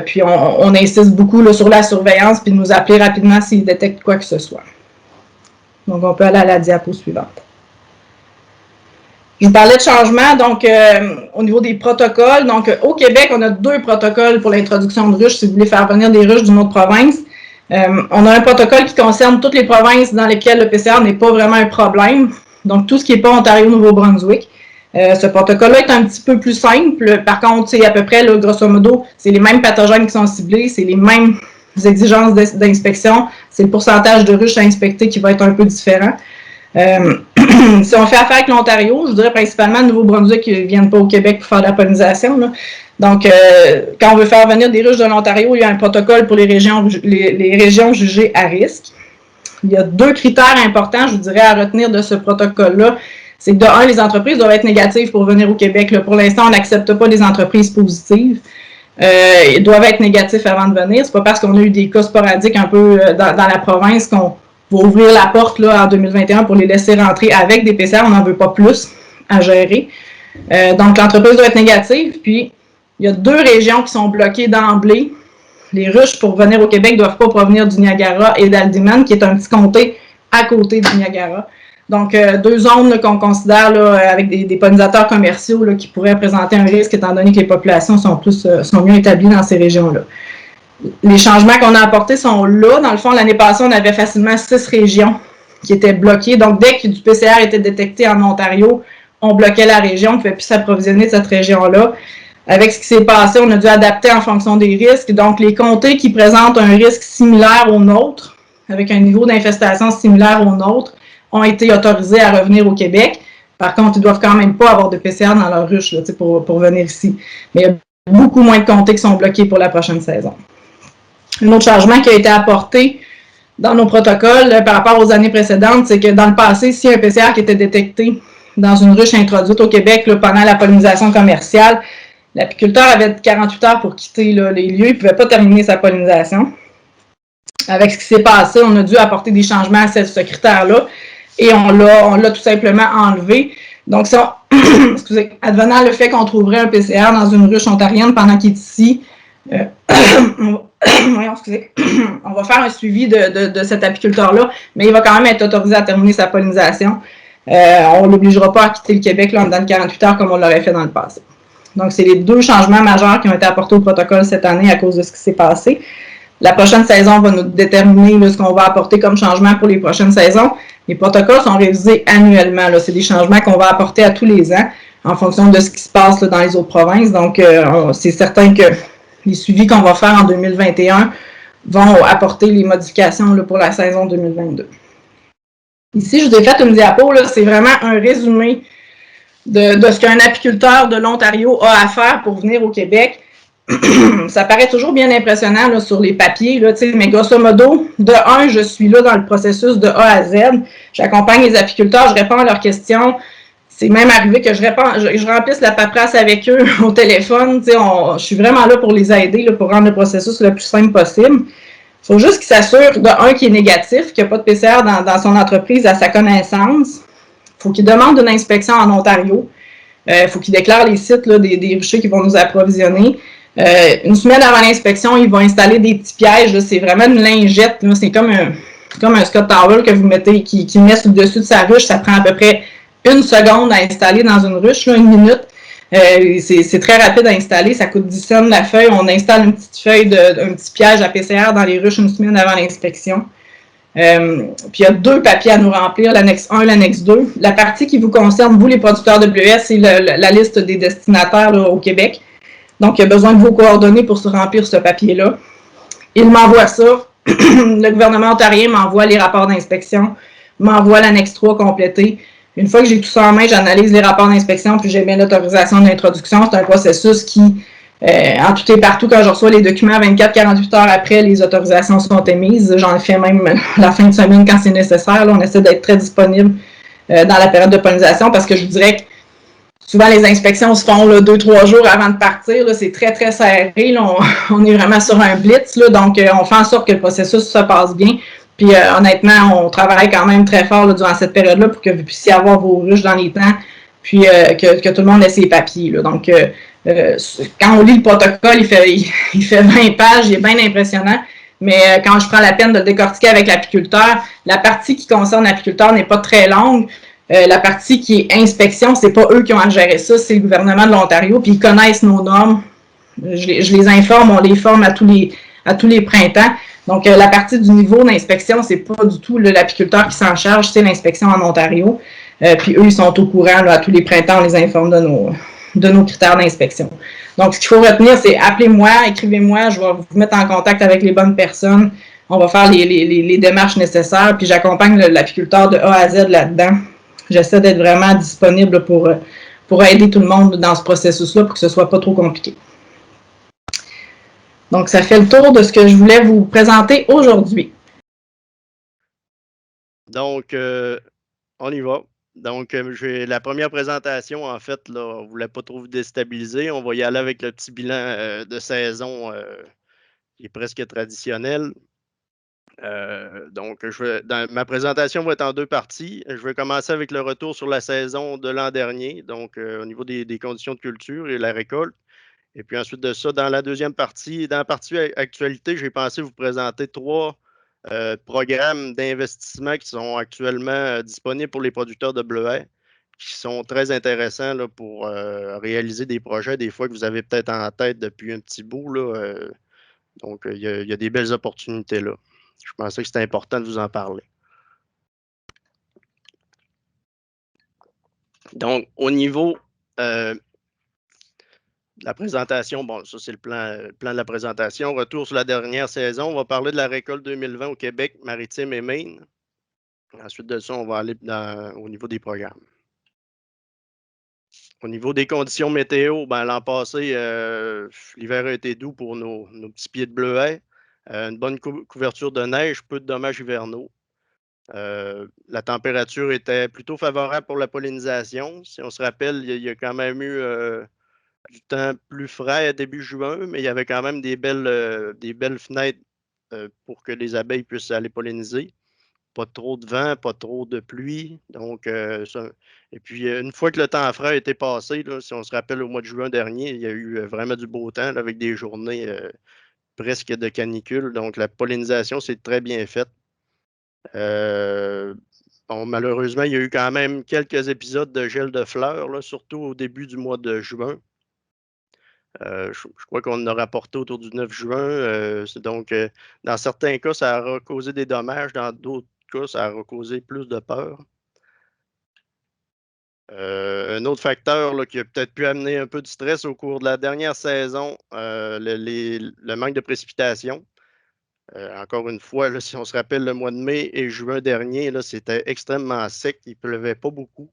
Puis on insiste beaucoup là, sur la surveillance puis nous appeler rapidement s'ils détectent quoi que ce soit. Donc, on peut aller à la diapo suivante. Je vous parlais de changement, donc au niveau des protocoles. Donc, au Québec, on a 2 protocoles pour l'introduction de ruches si vous voulez faire venir des ruches d'une autre province. On a un protocole qui concerne toutes les provinces dans lesquelles le PCR n'est pas vraiment un problème. Donc, tout ce qui n'est pas Ontario-Nouveau-Brunswick. Ce protocole-là est un petit peu plus simple. Par contre, c'est à peu près, là, grosso modo, c'est les mêmes pathogènes qui sont ciblés, c'est les mêmes exigences d'inspection, c'est le pourcentage de ruches à inspecter qui va être un peu différent. Si on fait affaire avec l'Ontario, je dirais principalement le Nouveau-Brunswick qui ne viennent pas au Québec pour faire de la pollinisation. Là. Donc, quand on veut faire venir des ruches de l'Ontario, il y a un protocole pour les régions jugées à risque. Il y a 2 critères importants, je vous dirais, à retenir de ce protocole-là. C'est que, de un, les entreprises doivent être négatives pour venir au Québec. Là. Pour l'instant, on n'accepte pas les entreprises positives. Ils doivent être négatifs avant de venir. C'est pas parce qu'on a eu des cas sporadiques un peu dans la province qu'on va ouvrir la porte là, en 2021 pour les laisser rentrer avec des PCR. On n'en veut pas plus à gérer. Donc, l'entreprise doit être négative. Puis, il y a 2 régions qui sont bloquées d'emblée. Les ruches, pour venir au Québec, ne doivent pas provenir du Niagara et d'Haldimand, qui est un petit comté à côté du Niagara. Donc, 2 zones qu'on considère là, avec des pollinisateurs commerciaux là, qui pourraient présenter un risque, étant donné que les populations sont mieux établies dans ces régions-là. Les changements qu'on a apportés sont là. Dans le fond, l'année passée, on avait facilement 6 régions qui étaient bloquées. Donc, dès que du PCR était détecté en Ontario, on bloquait la région, on ne pouvait plus s'approvisionner de cette région-là. Avec ce qui s'est passé, on a dû adapter en fonction des risques. Donc, les comtés qui présentent un risque similaire au nôtre, avec un niveau d'infestation similaire au nôtre, ont été autorisés à revenir au Québec. Par contre, ils ne doivent quand même pas avoir de PCR dans leur ruche là, pour venir ici. Mais il y a beaucoup moins de comtés qui sont bloqués pour la prochaine saison. Un autre changement qui a été apporté dans nos protocoles par rapport aux années précédentes, c'est que dans le passé, si un PCR qui était détecté dans une ruche introduite au Québec là, pendant la pollinisation commerciale, l'apiculteur avait 48 heures pour quitter là, les lieux, il ne pouvait pas terminer sa pollinisation. Avec ce qui s'est passé, on a dû apporter des changements à ce critère-là et on l'a tout simplement enlevé. Donc, ça, excusez, advenant le fait qu'on trouverait un PCR dans une ruche ontarienne pendant qu'il est ici, voyons, excusez, on va faire un suivi de cet apiculteur-là, mais il va quand même être autorisé à terminer sa pollinisation. On ne l'obligera pas à quitter le Québec là, en dedans de 48 heures comme on l'aurait fait dans le passé. Donc, c'est les deux changements majeurs qui ont été apportés au protocole cette année à cause de ce qui s'est passé. La prochaine saison va nous déterminer là, ce qu'on va apporter comme changement pour les prochaines saisons. Les protocoles sont révisés annuellement. C'est des changements qu'on va apporter à tous les ans en fonction de ce qui se passe là, dans les autres provinces. Donc, c'est certain que les suivis qu'on va faire en 2021 vont apporter les modifications là, pour la saison 2022. Ici, je vous ai fait une diapo. C'est vraiment un résumé de ce qu'un apiculteur de l'Ontario a à faire pour venir au Québec. Ça paraît toujours bien impressionnant là, sur les papiers, là, mais grosso modo, de un, je suis là dans le processus de A à Z. J'accompagne les apiculteurs, je réponds à leurs questions. C'est même arrivé que je remplisse la paperasse avec eux au téléphone. Je suis vraiment là pour les aider, là, pour rendre le processus le plus simple possible. Il faut juste qu'ils s'assurent, de un, qu'il est négatif, qu'il n'y a pas de PCR dans son entreprise à sa connaissance. Il faut qu'il demande une inspection en Ontario. Il faut qu'il déclare les sites là, des ruchers qui vont nous approvisionner. Une semaine avant l'inspection, ils vont installer des petits pièges. C'est vraiment une lingette. C'est comme un Scott Towel que vous mettez, qui met sur le dessus de sa ruche. Ça prend à peu près 1 seconde à installer dans une ruche, là, 1 minute. C'est très rapide à installer. Ça coûte 10 cents la feuille. On installe une petite feuille, un petit piège à PCR dans les ruches 1 semaine avant l'inspection. Puis il y a 2 papiers à nous remplir, l'annexe 1 et l'annexe 2. La partie qui vous concerne, vous les producteurs de bleuets, c'est la liste des destinataires là, au Québec. Donc, il y a besoin de vos coordonnées pour se remplir ce papier-là. Il m'envoie ça. Le gouvernement ontarien m'envoie les rapports d'inspection, m'envoie l'annexe 3 complété. Une fois que j'ai tout ça en main, j'analyse les rapports d'inspection, puis j'émets l'autorisation d'introduction. C'est un processus qui, en tout et partout, quand je reçois les documents, 24-48 heures après, les autorisations sont émises. J'en fais même la fin de semaine quand c'est nécessaire. Là, on essaie d'être très disponible dans la période de pollinisation parce que je vous dirais que souvent, les inspections se font 2-3 jours avant de partir. C'est très, très serré. Là, on est vraiment sur un blitz. Là, donc, on fait en sorte que le processus se passe bien. Puis, honnêtement, on travaille quand même très fort là, durant cette période-là pour que vous puissiez avoir vos ruches dans les temps, puis que tout le monde ait ses papiers. Là. Donc, quand on lit le protocole, il fait 20 pages. Il est bien impressionnant. Mais quand je prends la peine de le décortiquer avec l'apiculteur, la partie qui concerne l'apiculteur n'est pas très longue. La partie qui est inspection, c'est pas eux qui ont à gérer ça, c'est le gouvernement de l'Ontario, puis ils connaissent nos normes. Je les informe, on les forme à tous les printemps. Donc, la partie du niveau d'inspection, c'est pas du tout l'apiculteur qui s'en charge, c'est l'inspection en Ontario. Puis eux, ils sont au courant, là, à tous les printemps, on les informe de nos critères d'inspection. Donc, ce qu'il faut retenir, c'est appelez-moi, écrivez-moi, je vais vous mettre en contact avec les bonnes personnes. On va faire les démarches nécessaires, puis j'accompagne l'apiculteur de A à Z là-dedans. J'essaie d'être vraiment disponible pour aider tout le monde dans ce processus-là pour que ce ne soit pas trop compliqué. Donc, ça fait le tour de ce que je voulais vous présenter aujourd'hui. Donc, on y va. Donc, la première présentation, en fait, là, on ne voulait pas trop vous déstabiliser. On va y aller avec le petit bilan de saison qui est presque traditionnel. Donc, ma présentation va être en 2 parties. Je vais commencer avec le retour sur la saison de l'an dernier, donc au niveau des conditions de culture et la récolte. Et puis ensuite de ça, dans la deuxième partie, dans la partie actualité, j'ai pensé vous présenter 3 programmes d'investissement qui sont actuellement disponibles pour les producteurs de bleuets, qui sont très intéressants là, pour réaliser des projets, des fois que vous avez peut-être en tête depuis un petit bout. Là, donc, il y a des belles opportunités là. Je pensais que c'était important de vous en parler. Donc, au niveau de la présentation, bon, ça c'est le plan de la présentation. Retour sur la dernière saison, on va parler de la récolte 2020 au Québec, Maritime et Maine. Ensuite de ça, on va aller au niveau des programmes. Au niveau des conditions météo, ben, l'an passé, l'hiver a été doux pour nos petits pieds de bleuets. Une bonne couverture de neige, peu de dommages hivernaux. La température était plutôt favorable pour la pollinisation. Si on se rappelle, il y a quand même eu du temps plus frais début juin, mais il y avait quand même des belles fenêtres pour que les abeilles puissent aller polliniser. Pas trop de vent, pas trop de pluie. Donc, et puis, une fois que le temps frais a été passé, là, si on se rappelle au mois de juin dernier, il y a eu vraiment du beau temps là, avec des journées presque de canicule. Donc, la pollinisation s'est très bien faite. Bon, malheureusement, il y a eu quand même quelques épisodes de gel de fleurs, là, surtout au début du mois de juin. Je crois qu'on en a rapporté autour du 9 juin. Donc, dans certains cas, ça a causé des dommages. Dans d'autres cas, ça a causé plus de peur. Un autre facteur là, qui a peut-être pu amener un peu de stress au cours de la dernière saison, le manque de précipitations. Encore une fois, là, si on se rappelle le mois de mai et juin dernier, là, c'était extrêmement sec. Il ne pleuvait pas beaucoup.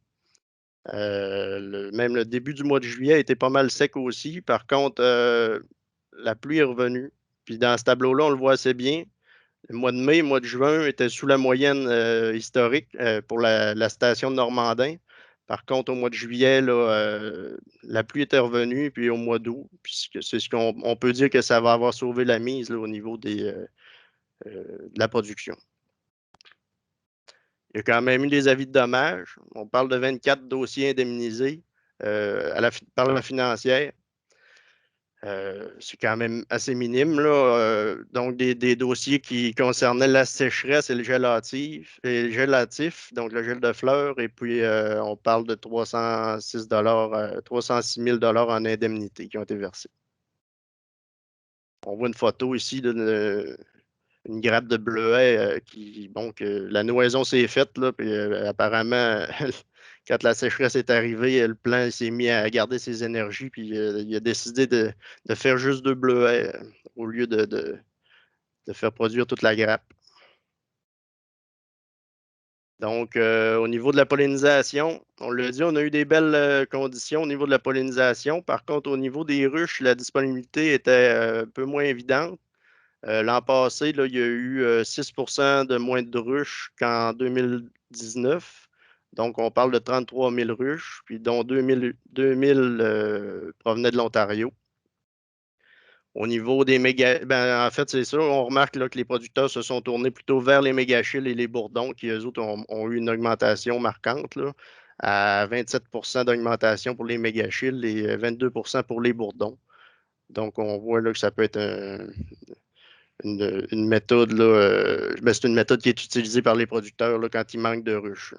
Même le début du mois de juillet était pas mal sec aussi. Par contre, la pluie est revenue. Puis dans ce tableau-là, on le voit assez bien. Le mois de mai, le mois de juin était sous la moyenne historique pour la station de Normandin. Par contre, au mois de juillet, là, la pluie était revenue, puis au mois d'août, puisque c'est ce qu'on peut dire que ça va avoir sauvé la mise là, au niveau de la production. Il y a quand même eu des avis de dommages. On parle de 24 dossiers indemnisés par la financière. C'est quand même assez minime, là. Donc, des dossiers qui concernaient la sécheresse et le gel hâtif, donc le gel de fleurs. Et puis, on parle de 306 000 en indemnités qui ont été versées. On voit une photo ici d'une grappe de bleuets que la noison s'est faite, là, puis apparemment, quand la sécheresse est arrivée, le plant s'est mis à garder ses énergies, puis il a décidé de faire juste 2 bleuets au lieu de faire produire toute la grappe. Donc, au niveau de la pollinisation, on l'a dit, on a eu des belles conditions au niveau de la pollinisation. Par contre, au niveau des ruches, la disponibilité était un peu moins évidente. L'an passé, là, il y a eu 6 de moins de ruches qu'en 2019. Donc, on parle de 33 000 ruches, puis dont 2 000 provenaient de l'Ontario. Au niveau des en fait, c'est ça, on remarque là, que les producteurs se sont tournés plutôt vers les mégachilles et les bourdons, qui eux autres ont eu une augmentation marquante, là, à 27 d'augmentation pour les mégachilles et 22 pour les bourdons. Donc, on voit là, que ça peut être une méthode, là, c'est une méthode qui est utilisée par les producteurs là, quand il manque de ruches.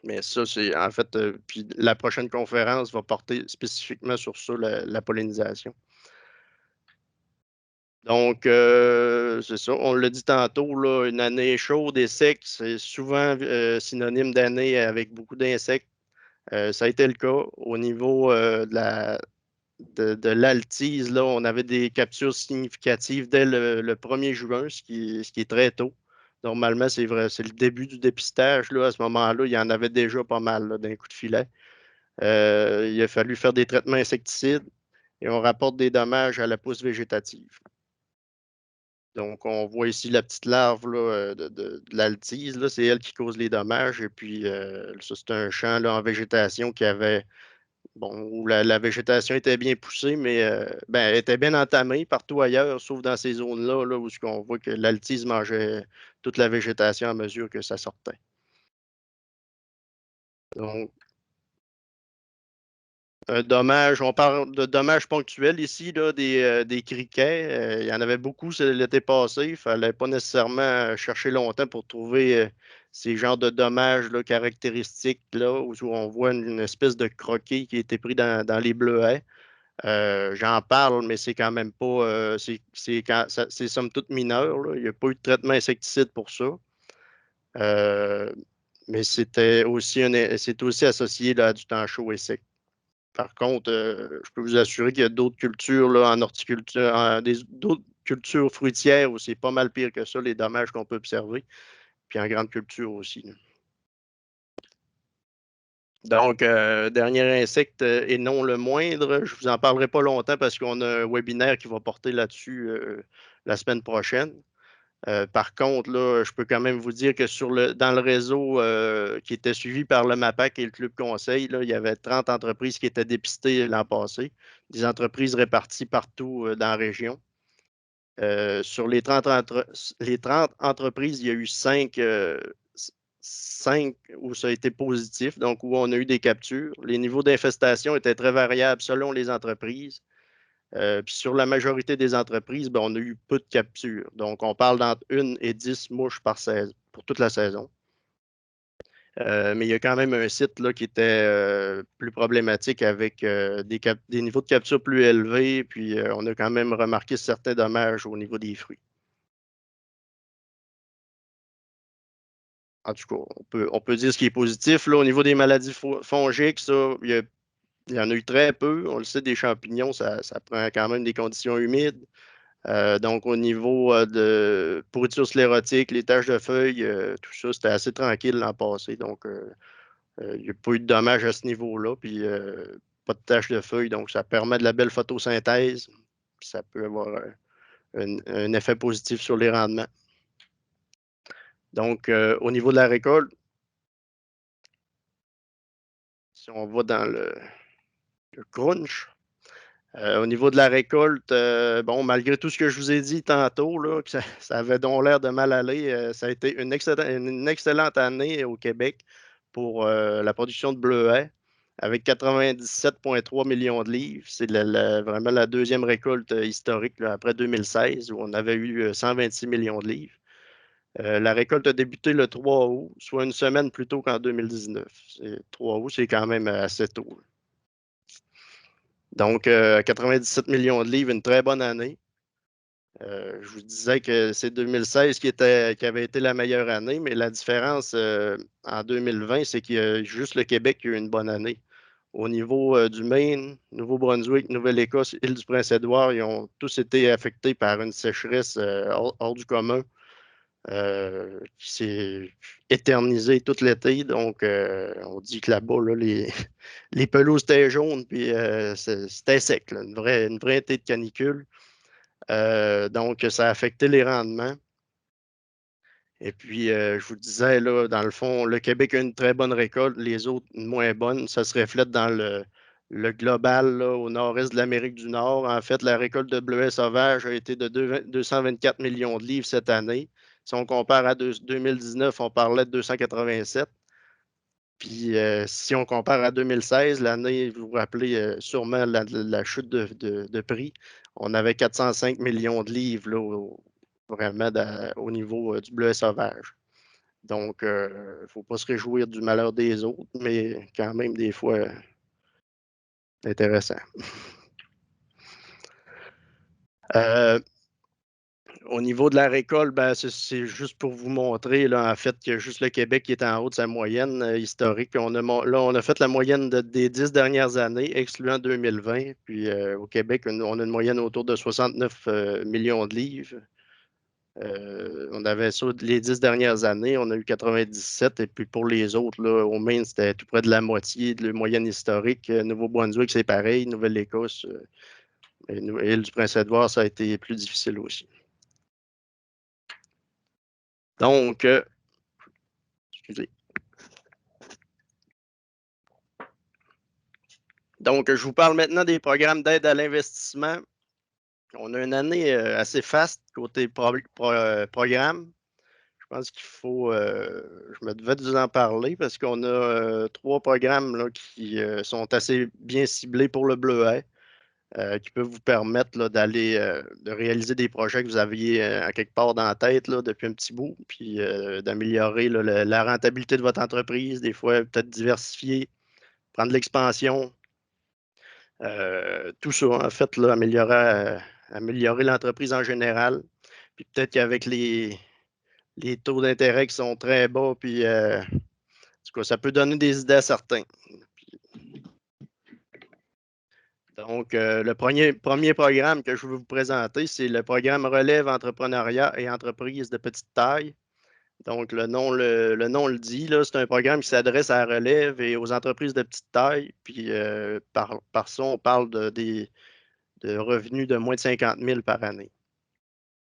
Mais ça, c'est en fait, puis la prochaine conférence va porter spécifiquement sur ça, la pollinisation. Donc, c'est ça, on l'a dit tantôt, là, une année chaude et sec, c'est souvent synonyme d'année avec beaucoup d'insectes. Ça a été le cas au niveau de l'altise. Là, on avait des captures significatives dès le 1er juin, ce qui est très tôt. Normalement, c'est vrai, c'est le début du dépistage. Là, à ce moment-là, il y en avait déjà pas mal d'un coup de filet. Il a fallu faire des traitements insecticides et on rapporte des dommages à la pousse végétative. Donc, on voit ici la petite larve là, de l'altise. C'est elle qui cause les dommages. Et puis, ça, c'est un champ là, en végétation qui avait, où la végétation était bien poussée, mais elle était bien entamée partout ailleurs, sauf dans ces zones-là, là, où on voit que l'altise mangeait toute la végétation à mesure que ça sortait. Donc, un dommage, on parle de dommages ponctuels ici, là, des criquets. Il y en avait beaucoup l'été passé. Il ne fallait pas nécessairement chercher longtemps pour trouver ces genres de dommages là, caractéristiques là, où on voit une espèce de croquis qui a été pris dans les bleuets. J'en parle, mais c'est quand même pas. C'est somme toute mineur. Là. Il n'y a pas eu de traitement insecticide pour ça. Mais c'est aussi associé là, à du temps chaud et sec. Par contre, je peux vous assurer qu'il y a d'autres cultures là, en horticulture, d'autres cultures fruitières où c'est pas mal pire que ça, les dommages qu'on peut observer. Puis en grande culture aussi. Là. Donc, dernier insecte et non le moindre, je ne vous en parlerai pas longtemps parce qu'on a un webinaire qui va porter là-dessus la semaine prochaine. Par contre, là, je peux quand même vous dire que dans le réseau qui était suivi par le MAPAC et le Club Conseil, là, il y avait 30 entreprises qui étaient dépistées l'an passé, des entreprises réparties partout dans la région. Sur les 30 entreprises, il y a eu 5 où ça a été positif, donc où on a eu des captures. Les niveaux d'infestation étaient très variables selon les entreprises. Puis sur la majorité des entreprises, ben, on a eu peu de captures. Donc, on parle d'entre 1 et 10 mouches par saison, pour toute la saison. Mais il y a quand même un site là, qui était plus problématique avec des niveaux de capture plus élevés. Puis, on a quand même remarqué certains dommages au niveau des fruits. En tout cas, on peut dire ce qui est positif. Là, au niveau des maladies fongiques, ça, il y en a eu très peu. On le sait, des champignons, ça prend quand même des conditions humides. Donc, au niveau de pourriture sclérotique, les taches de feuilles, tout ça, c'était assez tranquille l'an passé. Donc, il n'y a pas eu de dommages à ce niveau-là. Puis, pas de taches de feuilles. Donc, ça permet de la belle photosynthèse. Puis ça peut avoir un effet positif sur les rendements. Donc, au niveau de la récolte, si on va dans le crunch, au niveau de la récolte, bon, malgré tout ce que je vous ai dit tantôt, là, que ça avait donc l'air de mal aller, ça a été une excellente année au Québec pour la production de bleuets, avec 97,3 millions de livres. C'est vraiment la deuxième récolte historique là, après 2016, où on avait eu 126 millions de livres. La récolte a débuté le 3 août, soit une semaine plus tôt qu'en 2019. 3 août, c'est quand même assez tôt. Donc, 97 millions de livres, une très bonne année. Je vous disais que c'est 2016 qui avait été la meilleure année, mais la différence en 2020, c'est qu'il y a juste le Québec qui a eu une bonne année. Au niveau du Maine, Nouveau-Brunswick, Nouvelle-Écosse, Île-du-Prince-Édouard, ils ont tous été affectés par une sécheresse hors du commun qui s'est éternisée tout l'été. Donc, on dit que là-bas, là, les pelouses étaient jaunes, puis c'était sec, là, une vraie été de canicule. Donc, ça a affecté les rendements. Et puis, je vous disais, là, dans le fond, le Québec a une très bonne récolte, les autres une moins bonne. Ça se reflète dans le global là, au nord-est de l'Amérique du Nord. En fait, la récolte de bleuets sauvages a été de 224 millions de livres cette année. Si on compare à 2019, on parlait de 287. Puis, si on compare à 2016, l'année, vous vous rappelez sûrement la chute de prix, on avait 405 millions de livres là, vraiment au niveau du bleuet sauvage. Donc, il ne faut pas se réjouir du malheur des autres, mais quand même, des fois, c'est intéressant. Au niveau de la récolte, ben, c'est juste pour vous montrer, là, en fait, qu'il y a juste le Québec qui est en haut de sa moyenne historique. On a fait la moyenne des 10 dernières années, excluant 2020. Puis au Québec, on a une moyenne autour de 69 millions de livres. On avait ça les 10 dernières années, on a eu 97. Et puis pour les autres, là, au Maine, c'était tout près de la moitié de la moyenne historique. Nouveau-Brunswick, c'est pareil. Nouvelle-Écosse et Île-du-Prince-Édouard, ça a été plus difficile aussi. Donc, excusez. Donc, je vous parle maintenant des programmes d'aide à l'investissement. On a une année assez faste côté programme. Je pense qu'il faut, je me devais de vous en parler parce qu'on a 3 programmes là, qui sont assez bien ciblés pour le bleuet, qui peuvent vous permettre là, de réaliser des projets que vous aviez à quelque part dans la tête là, depuis un petit bout, puis d'améliorer la rentabilité de votre entreprise, des fois peut-être diversifier, prendre de l'expansion. Tout ça, en fait, là, améliorer l'entreprise en général. Puis peut-être qu'avec les taux d'intérêt qui sont très bas, puis en tout cas, ça peut donner des idées à certains. Donc, le premier programme que je veux vous présenter, c'est le programme Relève Entrepreneuriat et Entreprises de petite taille. Donc, le nom le dit, là, c'est un programme qui s'adresse à la relève et aux entreprises de petite taille. Puis, par ça, on parle de revenus de moins de 50 000 par année.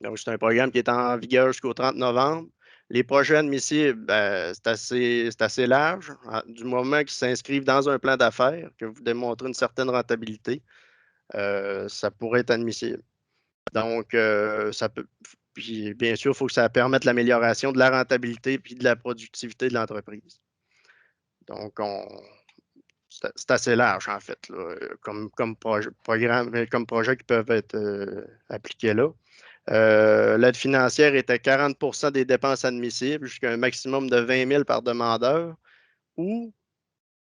Donc, c'est un programme qui est en vigueur jusqu'au 30 novembre. Les projets admissibles, c'est assez large. Du moment qu'ils s'inscrivent dans un plan d'affaires, que vous démontrez une certaine rentabilité, ça pourrait être admissible. Donc, ça peut. Puis, bien sûr, il faut que ça permette l'amélioration de la rentabilité puis de la productivité de l'entreprise. Donc, c'est assez large, en fait, là, comme programme, comme projet qui peuvent être appliqués là. L'aide financière est à 40 des dépenses admissibles jusqu'à un maximum de 20 000 par demandeur ou,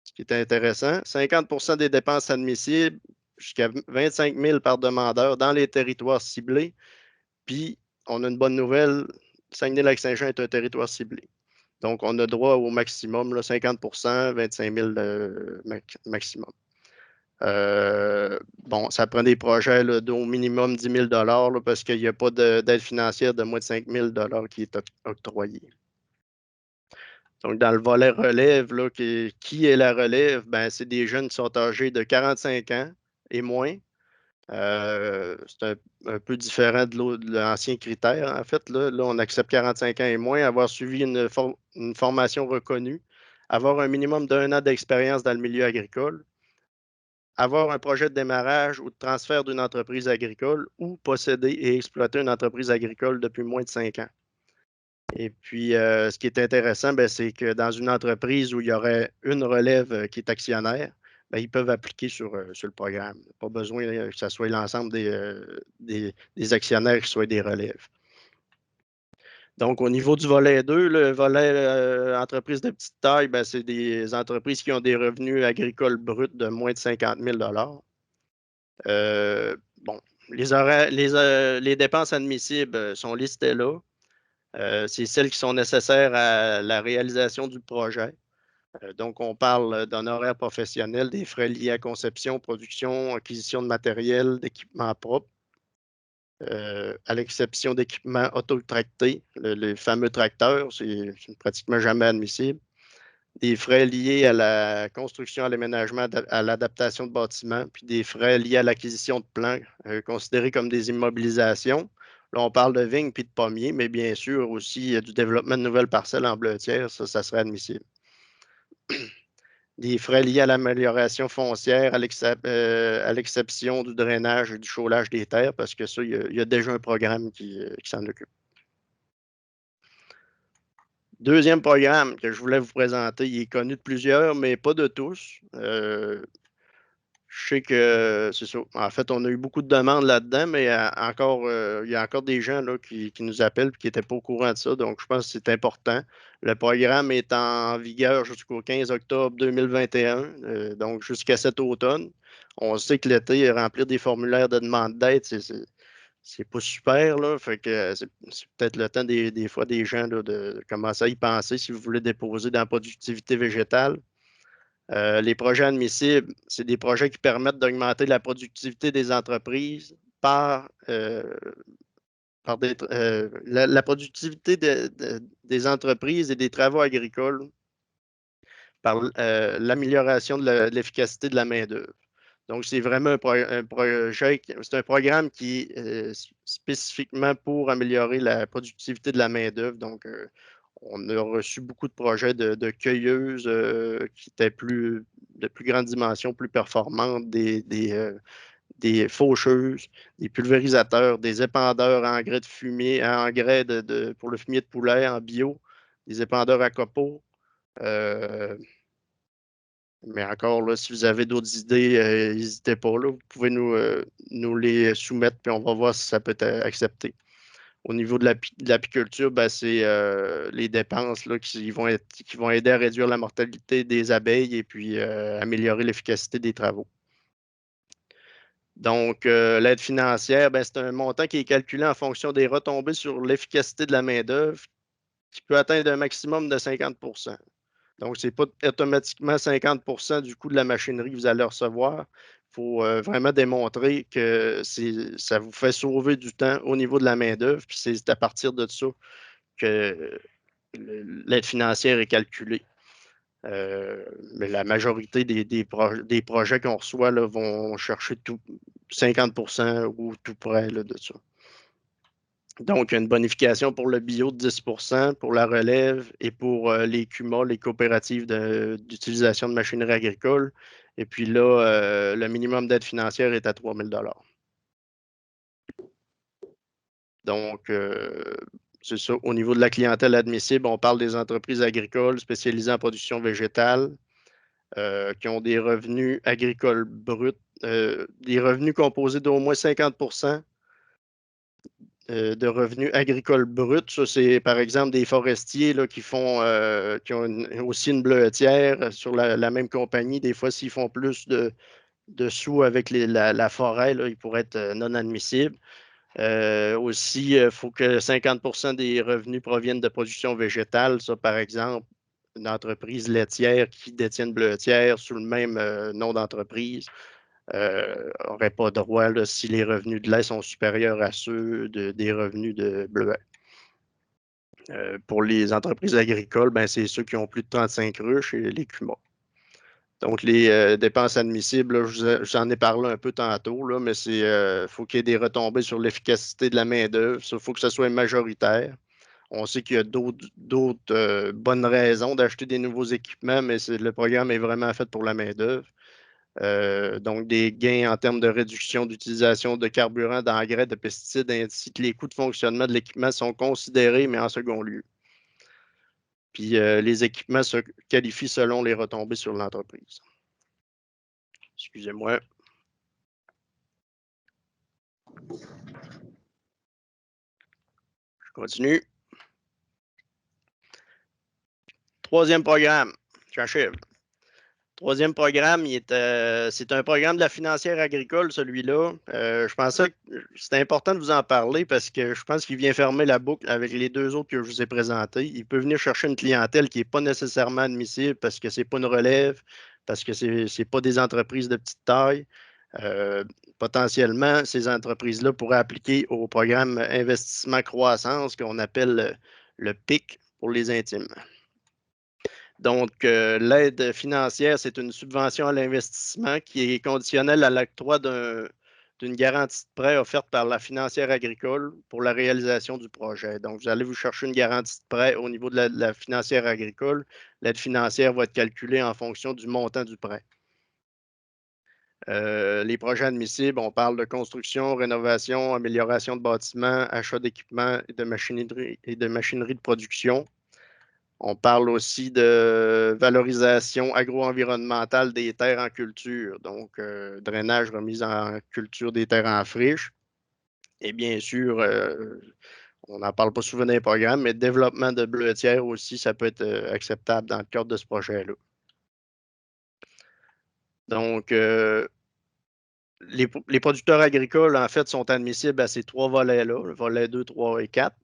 ce qui est intéressant, 50 des dépenses admissibles jusqu'à 25 000 par demandeur dans les territoires ciblés. Puis, on a une bonne nouvelle, Saguenay-Lac-Saint-Jean est un territoire ciblé. Donc, on a droit au maximum, là, 50 25 000 maximum. Bon, ça prend des projets d'au minimum 10 000 là, parce qu'il n'y a pas d'aide financière de moins de 5 000 qui est octroyée. Donc, dans le volet relève, là, qui est la relève? Ben, c'est des jeunes qui sont âgés de 45 ans et moins. C'est un peu différent de l'ancien critère, en fait. Là, on accepte 45 ans et moins, avoir suivi une formation reconnue, avoir un minimum d'1 an d'expérience dans le milieu agricole, avoir un projet de démarrage ou de transfert d'une entreprise agricole ou posséder et exploiter une entreprise agricole depuis moins de 5 ans. Et puis, ce qui est intéressant, c'est que dans une entreprise où il y aurait une relève qui est actionnaire, ils peuvent appliquer sur le programme. Pas besoin que ce soit l'ensemble des actionnaires qui soient des relèves. Donc, au niveau du volet 2, le volet entreprise de petite taille, c'est des entreprises qui ont des revenus agricoles bruts de moins de 50 000 bon, les dépenses admissibles sont listées là. C'est celles qui sont nécessaires à la réalisation du projet. Donc, on parle d'un horaire professionnel, des frais liés à conception, production, acquisition de matériel, d'équipement propre, à l'exception d'équipements autotractés, les fameux tracteurs, c'est pratiquement jamais admissible. Des frais liés à la construction, à l'aménagement, à l'adaptation de bâtiments, puis des frais liés à l'acquisition de plants, considérés comme des immobilisations. Là, on parle de vignes puis de pommiers, mais bien sûr aussi du développement de nouvelles parcelles en bleutière, ça serait admissible. Des frais liés à l'amélioration foncière, à l'exception du drainage et du chaulage des terres, parce que ça, il y a déjà un programme qui s'en occupe. Deuxième programme que je voulais vous présenter, il est connu de plusieurs, mais pas de tous. Je sais que c'est ça. En fait, on a eu beaucoup de demandes là-dedans, mais il y a encore des gens là, qui nous appellent et qui n'étaient pas au courant de ça. Donc, je pense que c'est important. Le programme est en vigueur jusqu'au 15 octobre 2021, donc jusqu'à cet automne. On sait que l'été, remplir des formulaires de demande d'aide, c'est pas super, là. Fait que c'est peut-être le temps des fois des gens là, de commencer à y penser si vous voulez déposer dans la productivité végétale. Les projets admissibles, c'est des projets qui permettent d'augmenter la productivité des entreprises par la productivité des entreprises et des travaux agricoles par l'amélioration de l'efficacité de la main-d'œuvre. Donc, c'est vraiment un projet, c'est un programme qui est spécifiquement pour améliorer la productivité de la main-d'œuvre. Donc, on a reçu beaucoup de projets de cueilleuses qui étaient de plus grande dimension, plus performantes, des faucheuses, des pulvérisateurs, des épandeurs à engrais de fumier, à engrais pour le fumier de poulet en bio, des épandeurs à copeaux. Mais encore, là, si vous avez d'autres idées, n'hésitez pas. Là, vous pouvez nous les soumettre, puis on va voir si ça peut être accepté. Au niveau de l'apiculture, c'est les dépenses là, qui vont aider à réduire la mortalité des abeilles et puis améliorer l'efficacité des travaux. Donc, l'aide financière, c'est un montant qui est calculé en fonction des retombées sur l'efficacité de la main-d'œuvre qui peut atteindre un maximum de 50 %. Donc, ce n'est pas automatiquement 50 % du coût de la machinerie que vous allez recevoir. Il faut vraiment démontrer que ça vous fait sauver du temps au niveau de la main-d'œuvre. Puis c'est à partir de ça que l'aide financière est calculée. Mais la majorité des projets qu'on reçoit là, vont chercher 50 % ou tout près là, de ça. Donc, une bonification pour le bio de 10 pour la relève et pour les CUMA, les coopératives d'utilisation de machinerie agricole. Et puis là, le minimum d'aide financière est à 3 000 $. Donc, c'est ça. Au niveau de la clientèle admissible, on parle des entreprises agricoles spécialisées en production végétale qui ont des revenus agricoles bruts, des revenus composés d'au moins 50 de revenus agricoles bruts. Ça, c'est par exemple des forestiers là, qui ont aussi une bleuetière sur la même compagnie. Des fois, s'ils font plus de sous avec la forêt, là, ils pourraient être non admissibles. Aussi, il faut que 50 des revenus proviennent de production végétale. Ça, par exemple, une entreprise laitière qui détient une bleuetière sous le même nom d'entreprise n'aurait pas droit là, si les revenus de lait sont supérieurs à ceux des revenus de bleuets. Pour les entreprises agricoles, ben, c'est ceux qui ont plus de 35 ruches et les CUMA. Donc, les dépenses admissibles, là, j'en ai parlé un peu tantôt, là, mais faut qu'il y ait des retombées sur l'efficacité de la main-d'œuvre. Il faut que ce soit majoritaire. On sait qu'il y a d'autres bonnes raisons d'acheter des nouveaux équipements, mais le programme est vraiment fait pour la main-d'œuvre. Donc, des gains en termes de réduction d'utilisation de carburant, d'engrais, de pesticides, ainsi que les coûts de fonctionnement de l'équipement sont considérés, mais en second lieu. Puis, les équipements se qualifient selon les retombées sur l'entreprise. Excusez-moi. Je continue. Troisième programme. J'achève. Troisième programme, c'est un programme de la financière agricole, celui-là. Je pensais que c'était important de vous en parler parce que je pense qu'il vient fermer la boucle avec les deux autres que je vous ai présentés. Il peut venir chercher une clientèle qui n'est pas nécessairement admissible parce que ce n'est pas une relève, parce que ce n'est pas des entreprises de petite taille. Potentiellement, ces entreprises-là pourraient appliquer au programme investissement croissance qu'on appelle le PIC pour les intimes. Donc, l'aide financière, c'est une subvention à l'investissement qui est conditionnelle à l'octroi d'une garantie de prêt offerte par la financière agricole pour la réalisation du projet. Donc, vous allez vous chercher une garantie de prêt au niveau de la financière agricole. L'aide financière va être calculée en fonction du montant du prêt. Les projets admissibles, on parle de construction, rénovation, amélioration de bâtiments, achat d'équipements et de machinerie de production. On parle aussi de valorisation agro-environnementale des terres en culture, donc drainage, remise en culture des terres en friche. Et bien sûr, on n'en parle pas souvent dans les programmes, mais développement de bleuetières aussi, ça peut être acceptable dans le cadre de ce projet-là. Donc, les producteurs agricoles, en fait, sont admissibles à ces trois volets-là, le volet 2, 3 et 4.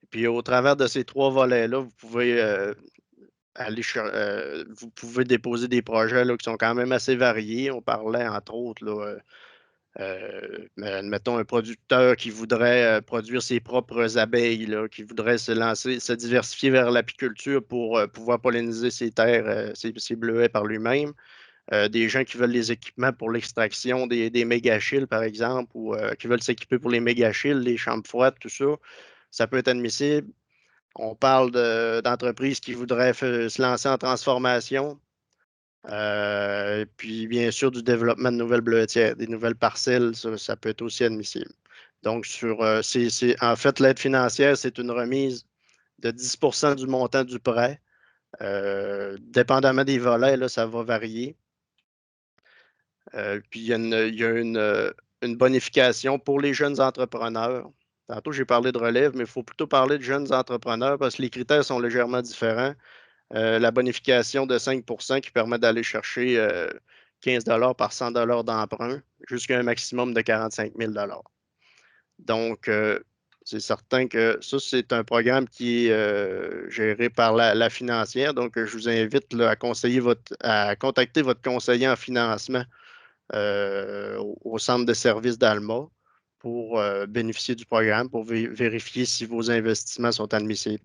Puis, au travers de ces trois volets-là, vous pouvez vous pouvez déposer des projets là, qui sont quand même assez variés. On parlait, entre autres, là, admettons un producteur qui voudrait produire ses propres abeilles, là, qui voudrait se diversifier vers l'apiculture pour pouvoir polliniser ses terres, ses bleuets par lui-même. Des gens qui veulent les équipements pour l'extraction des mégachilles, par exemple, ou qui veulent s'équiper pour les mégachilles, les chambres froides, tout ça, ça peut être admissible. On parle d'entreprises qui voudraient se lancer en transformation. Puis, bien sûr, du développement de nouvelles bleuetières, des nouvelles parcelles, ça peut être aussi admissible. Donc, en fait, l'aide financière, c'est une remise de 10 du montant du prêt. Dépendamment des volets, là, ça va varier. Puis, il y a une bonification pour les jeunes entrepreneurs. Tantôt, j'ai parlé de relève, mais il faut plutôt parler de jeunes entrepreneurs parce que les critères sont légèrement différents. La bonification de 5 qui permet d'aller chercher 15 par 100 d'emprunt jusqu'à un maximum de 45 000 Donc, c'est certain que ça, c'est un programme qui est géré par la financière. Donc, je vous invite là, à contacter votre conseiller en financement au centre de services d'Alma pour bénéficier du programme, pour vérifier si vos investissements sont admissibles.